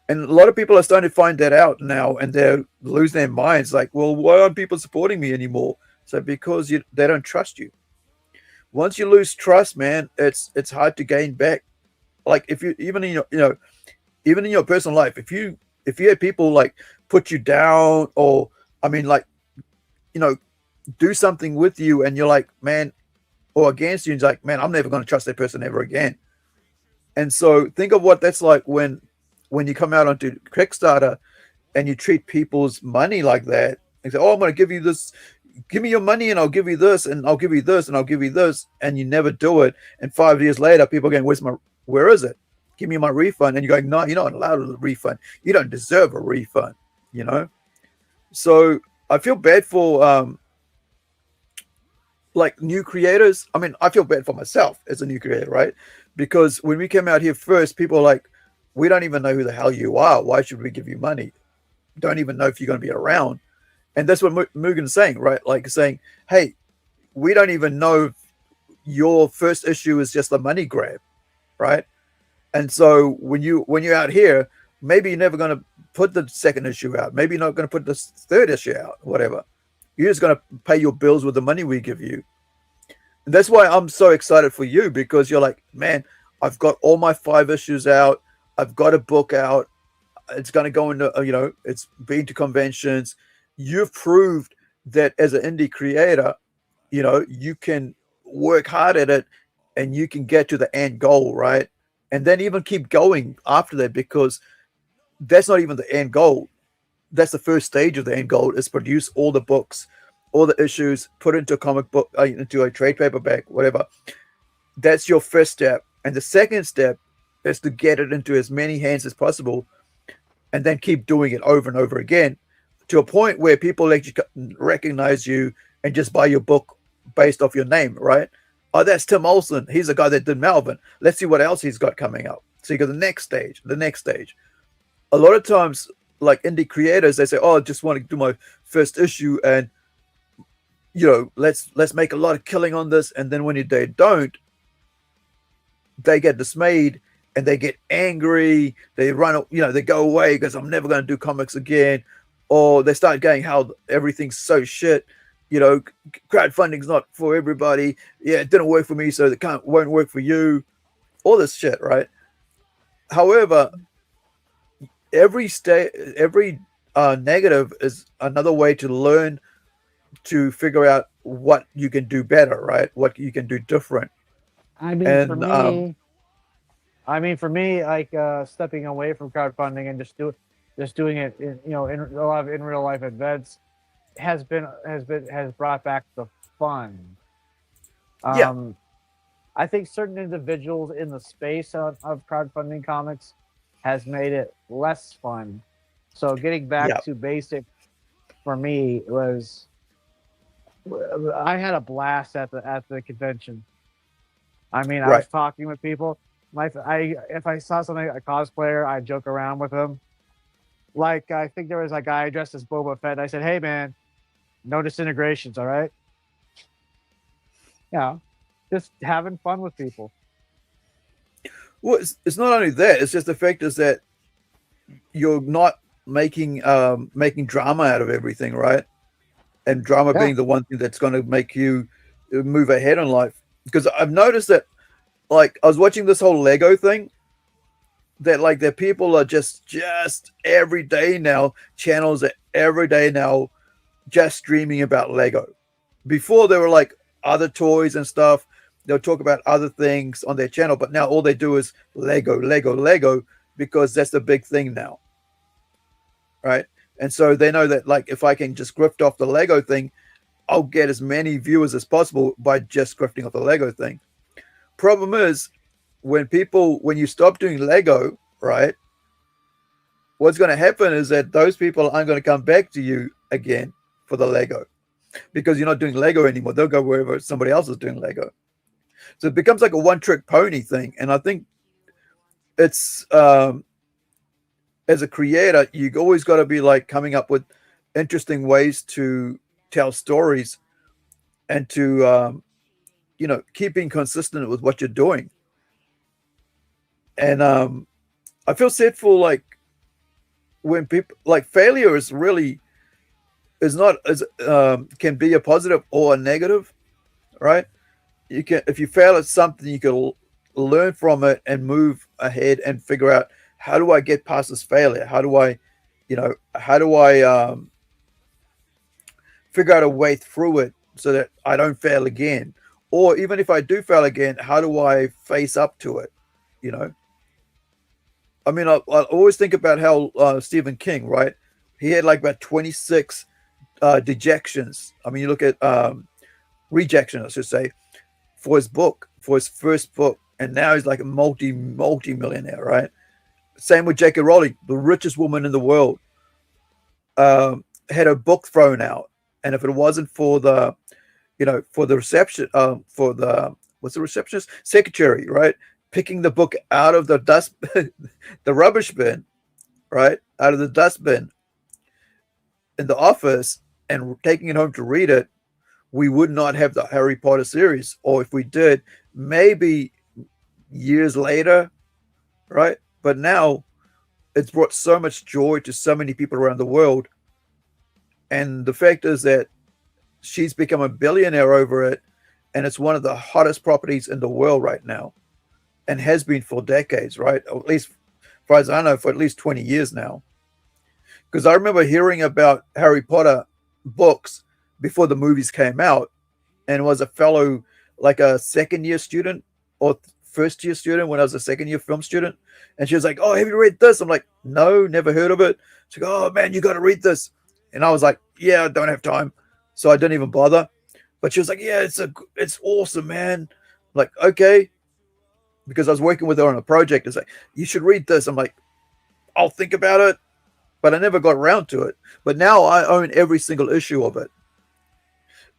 And a lot of people are starting to find that out now, and they're losing their minds. Like, well, why aren't people supporting me anymore? So because they don't trust you. Once you lose trust, man, it's hard to gain back. Like if you even in your personal life, if you had people put you down, or do something with you, and you're like, man, or against you, and it's like, man, I'm never going to trust that person ever again. And so think of what that's like when you come out onto Kickstarter and you treat people's money like that. They say, oh, I'm going to give you this, give me your money and I'll give you this and I'll give you this and I'll give you this, and you never do it. And 5 years later, people are going, where is it? Give me my refund. And you're going, no, you're not allowed a refund. You don't deserve a refund, you know? So I feel bad for like new creators. I mean, I feel bad for myself as a new creator, right? Because when we came out here first, people are like, we don't even know who the hell you are. Why should we give you money? Don't even know if you're going to be around. And that's what Mugen's saying, right? Like saying, hey, we don't even know if your first issue is just a money grab, right? And so when you're out here, maybe you're never going to put the second issue out. Maybe you're not going to put the third issue out, whatever. You're just going to pay your bills with the money we give you. And that's why I'm so excited for you, because you're like, man, I've got all my 5 issues out. I've got a book out. It's going to go into, it's been to conventions. You've proved that as an indie creator, you can work hard at it and you can get to the end goal, right? And then even keep going after that, because that's not even the end goal. That's the first stage of the end goal, is produce all the books, all the issues, put into a comic book, into a trade paperback, whatever. That's your first step. And the second step is to get it into as many hands as possible, and then keep doing it over and over again, to a point where people recognize you and just buy your book based off your name, right? Oh, that's Tim Olsen. He's the guy that did Melvin. Let's see what else he's got coming up. So you go the next stage. A lot of times, like indie creators, they say, oh, I just want to do my first issue and, let's make a lot of killing on this. And then when they don't, they get dismayed and they get angry. They run, they go away because I'm never going to do comics again. Or they start going, how everything's so shit. Crowdfunding's not for everybody. Yeah, it didn't work for me, so it won't work for you. All this shit, right? However, every negative is another way to learn, to figure out what you can do better, right? What you can do different. For me, like stepping away from crowdfunding and just doing it, in a lot of in real life events has brought back the fun. I think certain individuals in the space of crowdfunding comics has made it less fun. So getting back to basic for me was, I had a blast at the convention. I mean, I was talking with people. If I saw something, a cosplayer, I'd joke around with them. Like, I think there was a guy dressed as Boba Fett. I said, hey, man, no disintegrations, all right? Yeah, just having fun with people. Well, it's not only that. It's just the fact is that you're not making drama out of everything, right? And drama being the one thing that's going to make you move ahead in life. Because I've noticed that, like, I was watching this whole Lego thing, that people are just every day now, channels are every day now just streaming about Lego. Before there were like other toys and stuff. They'll talk about other things on their channel, but now all they do is Lego, because that's the big thing now. Right? And so they know that, like, if I can just grift off the Lego thing, I'll get as many viewers as possible by just grifting off the Lego thing. Problem is, when you stop doing Lego, right, what's going to happen is that those people aren't going to come back to you again for the Lego, because you're not doing Lego anymore. They'll go wherever somebody else is doing Lego. So it becomes like a one-trick pony thing. And I think it's, as a creator, you always got to be like coming up with interesting ways to tell stories and to, keeping consistent with what you're doing. And I feel sad for, like, when people, like, failure is not as can be a positive or a negative, right? You can, if you fail at something, you can learn from it and move ahead and figure out, how do I get past this failure? How do I figure out a way through it so that I don't fail again? Or even if I do fail again, how do I face up to it? You know, I mean, I always think about how Stephen King, right? He had like about 26 dejections. I mean, you look at rejection, I should say, for his book, for his first book, and now he's like a multi-millionaire, right? Same with J.K. Rowling, the richest woman in the world, had her book thrown out, and if it wasn't for the, you know, for the reception, for the what's the receptionist secretary, right, picking the book out of the dust, the rubbish bin, right, out of the dustbin in the office, and taking it home to read it, we would not have the Harry Potter series. Or if we did, maybe years later, right? But now it's brought so much joy to so many people around the world. And the fact is that she's become a billionaire over it, and it's one of the hottest properties in the world right now, and has been for decades, right? Or at least, as far as I know, for at least 20 years now. Because I remember hearing about Harry Potter books before the movies came out, and was a fellow, like a second-year student or first-year student when I was a second-year film student, and she was like, "Oh, have you read this?" I'm like, "No, never heard of it." She's like, "Oh man, you got to read this," and I was like, "Yeah, I don't have time," so I didn't even bother. But she was like, "Yeah, it's awesome, man." I'm like, okay, because I was working with her on a project. It's like, "You should read this." I'm like, "I'll think about it," but I never got around to it. But now I own every single issue of it,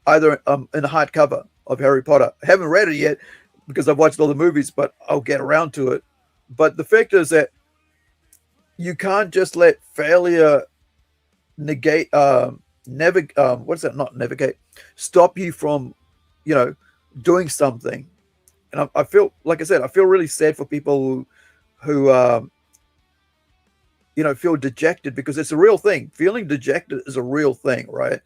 either in the hardcover of Harry Potter. I haven't read it yet because I've watched all the movies, but I'll get around to it. But the fact is that you can't just let failure negate, what's that? Not navigate, stop you from, you know, doing something. And I feel, like I said, I feel really sad for people who you know, feel dejected, because it's a real thing. Feeling dejected is a real thing, right?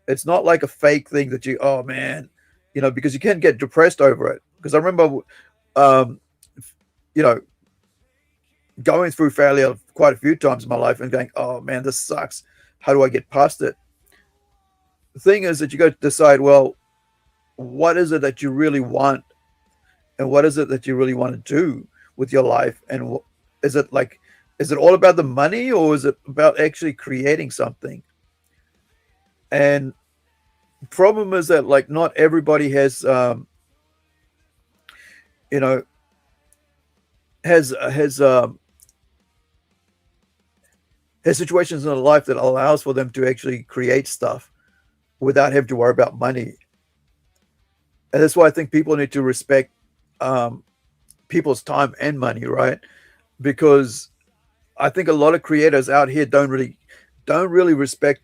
It's not like a fake thing that you, oh man, you know, because you can get depressed over it. Because I remember, you know, going through failure quite a few times in my life and going, oh man, this sucks. How do I get past it? The thing is that you got to decide, well, what is it that you really want? And what is it that you really want to do with your life? And is it like, is it all about the money, or is it about actually creating something? And the problem is that, like, not everybody has, you know, has situations in their life that allows for them to actually create stuff without having to worry about money. And that's why I think people need to respect people's time and money, right? Because I think a lot of creators out here don't really respect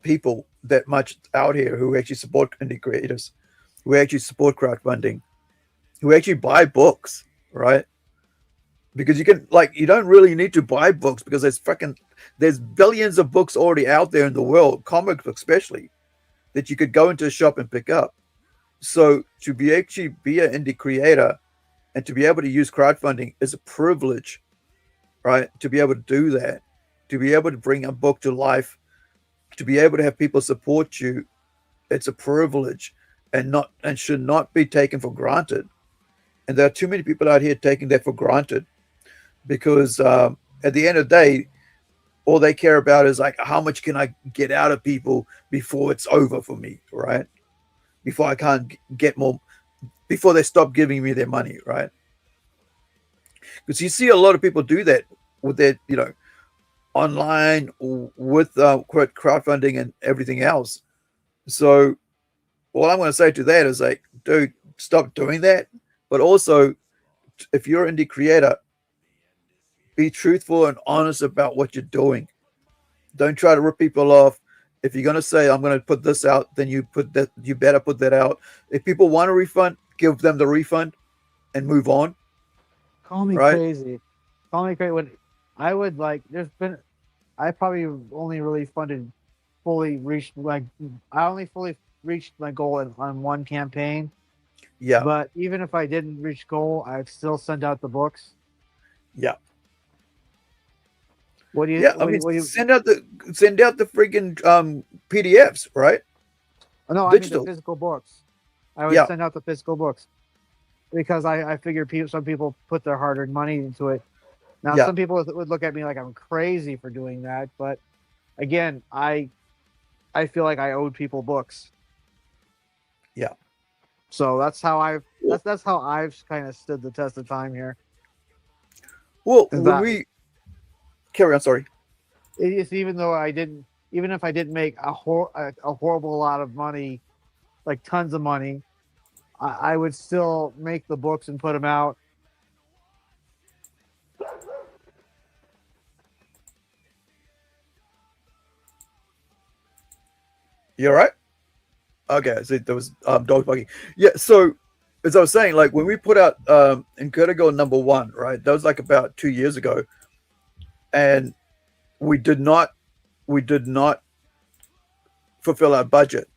people that much out here who actually support indie creators, who actually support crowdfunding, who actually buy books, right? Because you can, like, you don't really need to buy books, because there's billions of books already out there in the world, comic books especially, that you could go into a shop and pick up. So to be an indie creator and to be able to use crowdfunding is a privilege, right? To be able to do that, to be able to bring a book to life, to be able to have people support you, it's a privilege, and should not be taken for granted. And there are too many people out here taking that for granted, because at the end of the day, all they care about is like, how much can I get out of people before it's over for me, right? Before I can't get more, before they stop giving me their money, right? Because you see a lot of people do that with their, you know, online, with crowdfunding and everything else. So all I'm going to say to that is, like, dude, stop doing that. But also, if you're an indie creator, be truthful and honest about what you're doing. Don't try to rip people off. If you're going to say, I'm going to put this out, then you better put that out. If people want a refund, give them the refund and move on. Call me crazy. Call me crazy. When I would, like, I probably only really fully reached my goal on one campaign. Yeah. But even if I didn't reach goal, I'd still send out the books. Yeah. What do you? Yeah, send out the freaking PDFs, right? Oh, no, digital. I mean the physical books. I would Yeah. send out the physical books because I figured some people put their hard-earned money into it. Now, Yeah. some people would look at me like I'm crazy for doing that, but again, I feel like I owed people books. Yeah. So that's how I've kind of stood the test of time here. Well, Is when that- we carry on, sorry. It's even if I didn't make a horrible lot of money, like tons of money, I would still make the books and put them out. You all right? Okay, so there was dog barking. Yeah, so as I was saying, like when we put out INCRED-GIRL #1, right? That was like about 2 years ago, and we did not fulfill our budget.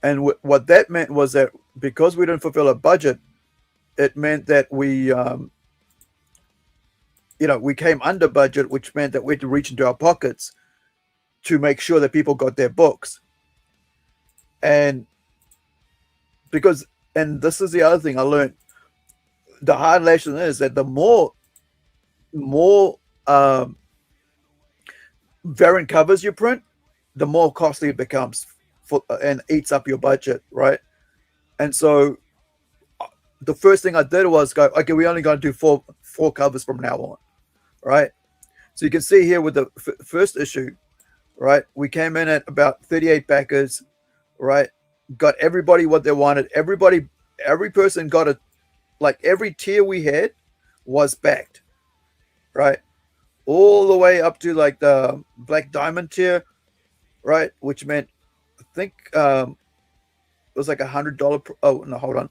And what that meant was that because we didn't fulfill our budget, it meant that we we came under budget, which meant that we had to reach into our pockets to make sure that people got their books. And this is the other thing I learned. The hard lesson is that the more variant covers you print, the more costly it becomes and eats up your budget, right? And so the first thing I did was go, okay, we're only going to do four covers from now on, right? So you can see here with the first issue, right? We came in at about 38 backers, right? Got everybody what they wanted. Every person got every tier we had was backed, right? All the way up to like the Black Diamond tier, right? Which meant, I think it was like $100. Oh, no, hold on.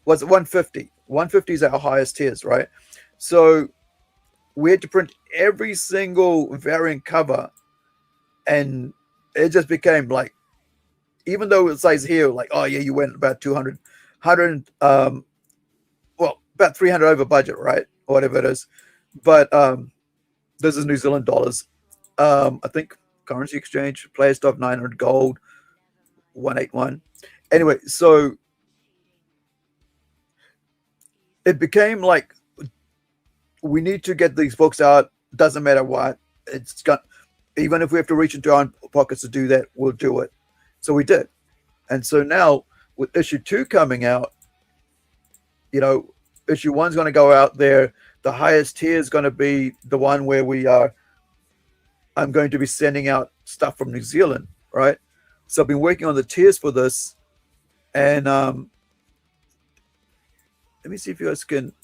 Was it 150? 150 is our highest tiers, right? So we had to print every single variant cover, and it just became like, even though it says here, like, oh yeah, you went about 200, about 300 over budget, right? Or whatever it is. But this is New Zealand dollars. I think currency exchange, player stock 900 gold, 181. Anyway, so it became like, we need to get these books out. Doesn't matter what. It's got, even if we have to reach into our own pockets to do that, we'll do it. So we did. And so now with issue 2 coming out, issue 1's going to go out there. The highest tier is going to be the one where I'm going to be sending out stuff from New Zealand, right? So I've been working on the tiers for this. And let me see if you guys can,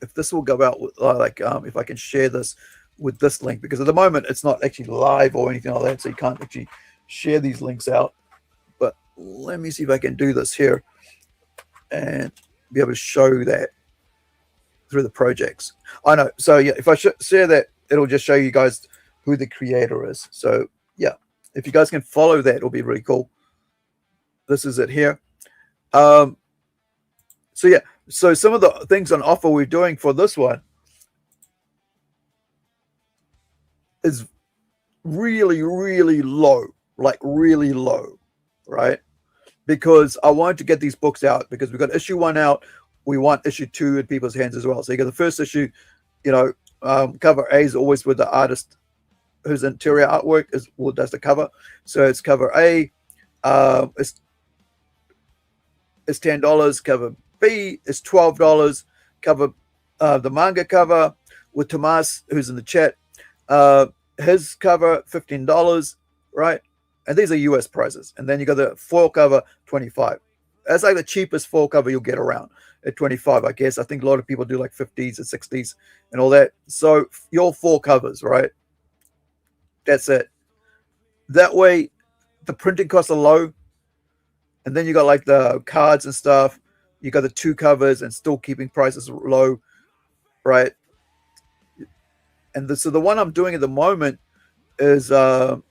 if this will go out with, if I can share this with this link, because at the moment it's not actually live or anything like that, so you can't actually share these links out. But let me see if I can do this here and be able to show that through the projects. I know. So yeah, if I share that, it'll just show you guys who the creator is. So yeah, if you guys can follow that, it'll be really cool. This is it here. So yeah, so some of the things on offer we're doing for this one is really, really low, like really low, right? Because I wanted to get these books out, because we've got issue 1 out. We want issue 2 in people's hands as well. So you got the first issue, cover A is always with the artist whose interior artwork does the cover. So it's cover A, it's $10. Cover B is $12. Cover the manga cover with Tomas, who's in the chat. His cover $15, right? And these are US prices. And then you got the foil cover, $25. That's like the cheapest foil cover you'll get around at $25, I guess. I think a lot of people do like 50s and 60s and all that. So your 4 covers, right? That's it. That way, the printing costs are low. And then you got like the cards and stuff. You got the 2 covers and still keeping prices low, right? And so the one I'm doing at the moment is doing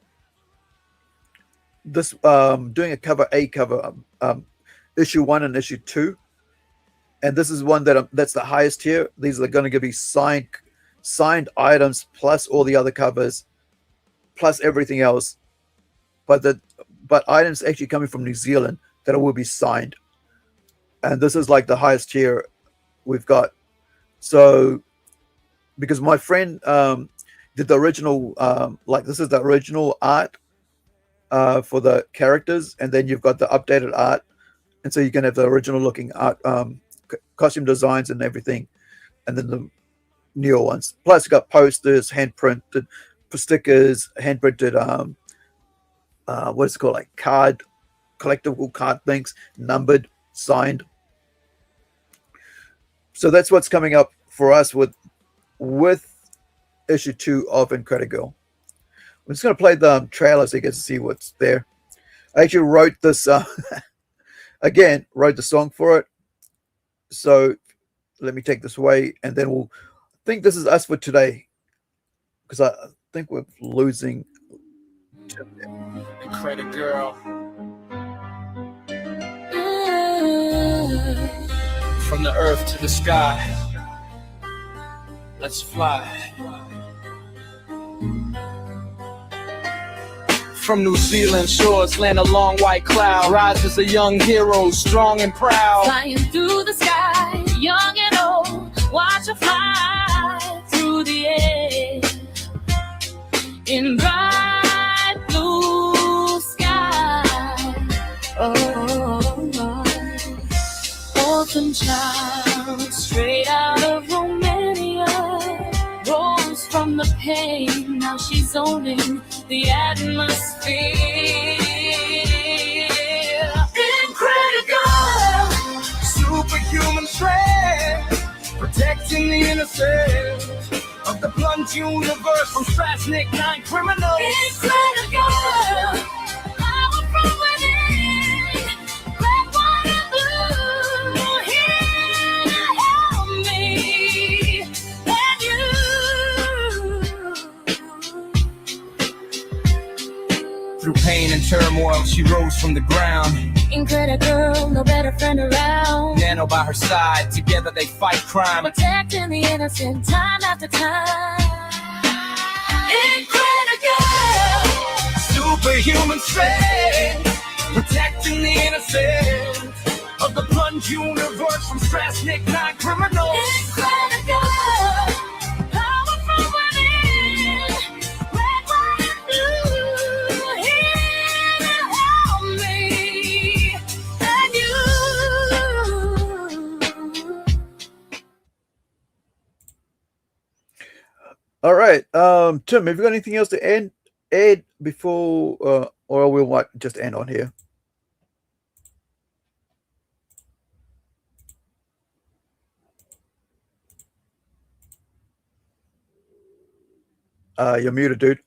a cover A cover, issue 1 and issue 2. And this is one that's the highest tier. These are going to be signed items plus all the other covers, plus everything else. But items actually coming from New Zealand, that it will be signed. And this is like the highest tier we've got. So because my friend did the original, like this is the original art for the characters, and then you've got the updated art, and so you can have the original looking art, costume designs and everything, and then the newer ones. Plus you got posters, hand printed stickers, hand printed what is it called, like collectible card things, numbered, signed. So that's what's coming up for us with issue 2 of INCRED-GIRL. I'm just going to play the trailer so you get to see what's there. I actually wrote this, again, wrote the song for it. So let me take this away, and then we'll think this is us for today, because I think we're losing. INCRED-GIRL. From the earth to the sky, let's fly. From New Zealand shores, land a long white cloud. Rises a young hero, strong and proud. Flying through the sky, young and old. Watch her fly through the air in bright blue sky. Orphan child, straight out of Romania, rose from the pain. Now she's owning the atmosphere. INCRED-GIRL, Superhuman strength, protecting the innocent of the blunt universe from Strasnik 9 criminals. INCRED-GIRL, power from within, red, white, and blue, here to help me and you. Through pain and turmoil, she rose from the ground. INCRED-GIRL, no better friend around. Nano by her side, together they fight crime. Protecting the innocent time after time. INCRED-GIRL, Superhuman strength, protecting the innocent of the blunt universe from Strasnik 9 criminals. INCRED-GIRL, power from within, red, white, and blue, here to help me and you. All right, Tim, have you got anything else to add before, or we'll just end on here? You're muted, dude.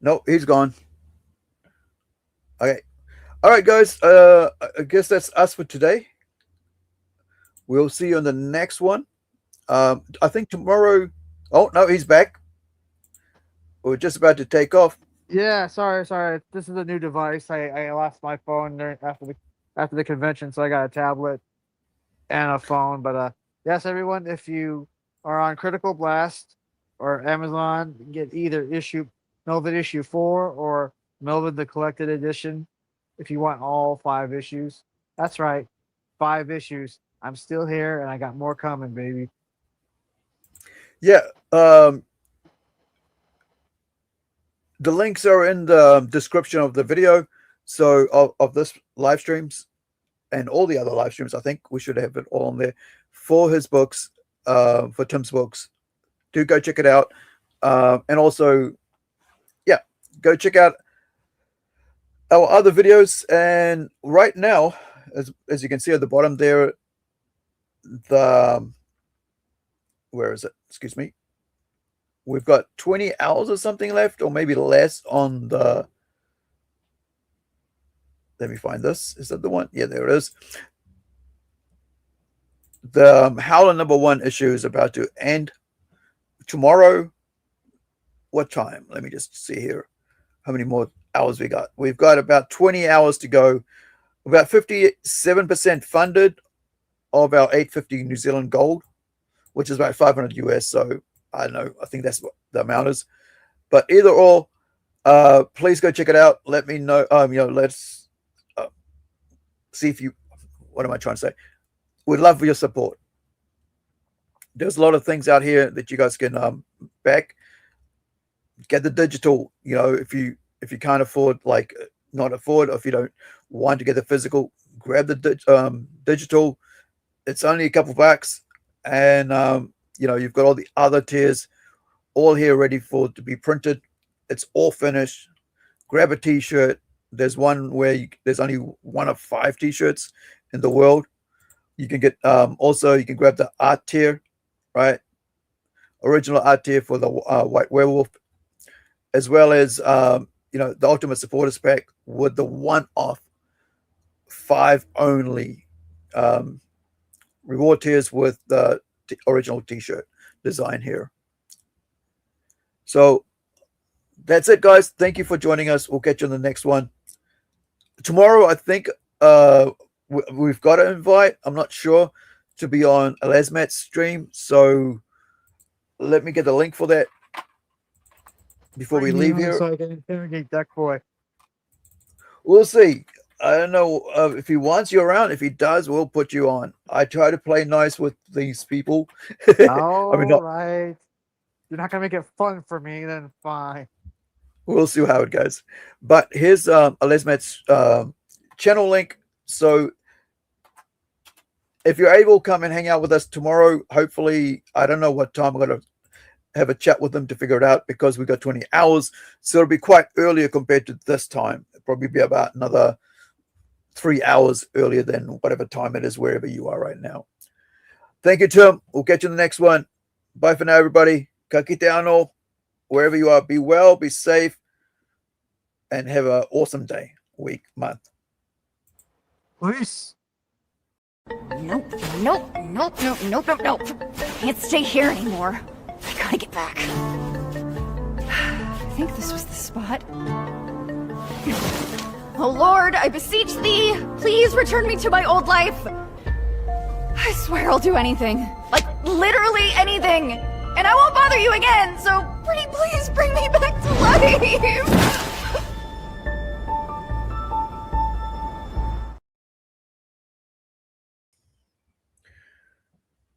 No, he's gone. Okay. All right, guys. I guess that's us for today. We'll see you on the next one. I think tomorrow. Oh no, he's back. We're just about to take off. Yeah, sorry. This is a new device. I lost my phone after the convention, so I got a tablet and a phone. But yes, everyone, if you are on Critical Blast or Amazon, get either Melvin issue 4 or Melvin the Collected Edition if you want all 5 issues. That's right, 5 issues. I'm still here, and I got more coming, baby. Yeah. The links are in the description of the video. So of this live streams and all the other live streams, I think we should have it all on there for his books, for Tim's books. Do go check it out. And also, yeah, go check out our other videos. And right now, as you can see at the bottom there, where is it? Excuse me. We've got 20 hours or something left, or maybe less on the... Let me find this. Is that the one? Yeah, there it is. The Howler #1 issue is about to end tomorrow. What time? Let me just see here. How many more hours we got? We've got about 20 hours to go. About 57% funded of our 850 New Zealand gold, which is about 500 US. So I don't know. I think that's what the amount is. But either or, Please go check it out. Let me know. Let's see if you. What am I trying to say? We'd love your support. There's a lot of things out here that you guys can back. Get the digital. If you can't afford, not afford, or if you don't want to get the physical, grab the digital. It's only a couple bucks, and you've got all the other tiers all here ready to be printed. It's all finished. Grab a t-shirt. There's one where there's only one of 5 t-shirts in the world. You can get also you can grab the art tier, right? Original art tier for the White Werewolf, as well as the Ultimate Supporters Pack with the one-off 5 only reward tiers with the original t-shirt design here. So that's it, guys. Thank you for joining us. We'll catch you on the next one. Tomorrow, I think we've got an invite. I'm not sure, to be on Lasmat's stream. So let me get the link for that before we leave here. So I can interrogate Duck Boy. We'll see. I don't know if he wants you around. If he does, we'll put you on. I try to play nice with these people. All right. You're not gonna make it fun for me, then fine. We'll see how it goes. But here's Lasmat's channel link. So if you're able, come and hang out with us tomorrow. Hopefully, I don't know what time I'm going to have a chat with them to figure it out, because we've got 20 hours. So it'll be quite earlier compared to this time. It'll probably be about another 3 hours earlier than whatever time it is, wherever you are right now. Thank you, Tim. We'll catch you in the next one. Bye for now, everybody. Ka kite anō. Wherever you are, be well, be safe, and have an awesome day, week, month. Peace. Nope. Can't stay here anymore. I gotta get back. I think this was the spot. Oh Lord, I beseech thee, please return me to my old life. I swear I'll do anything. Like, literally anything. And I won't bother you again, so pretty please bring me back to life.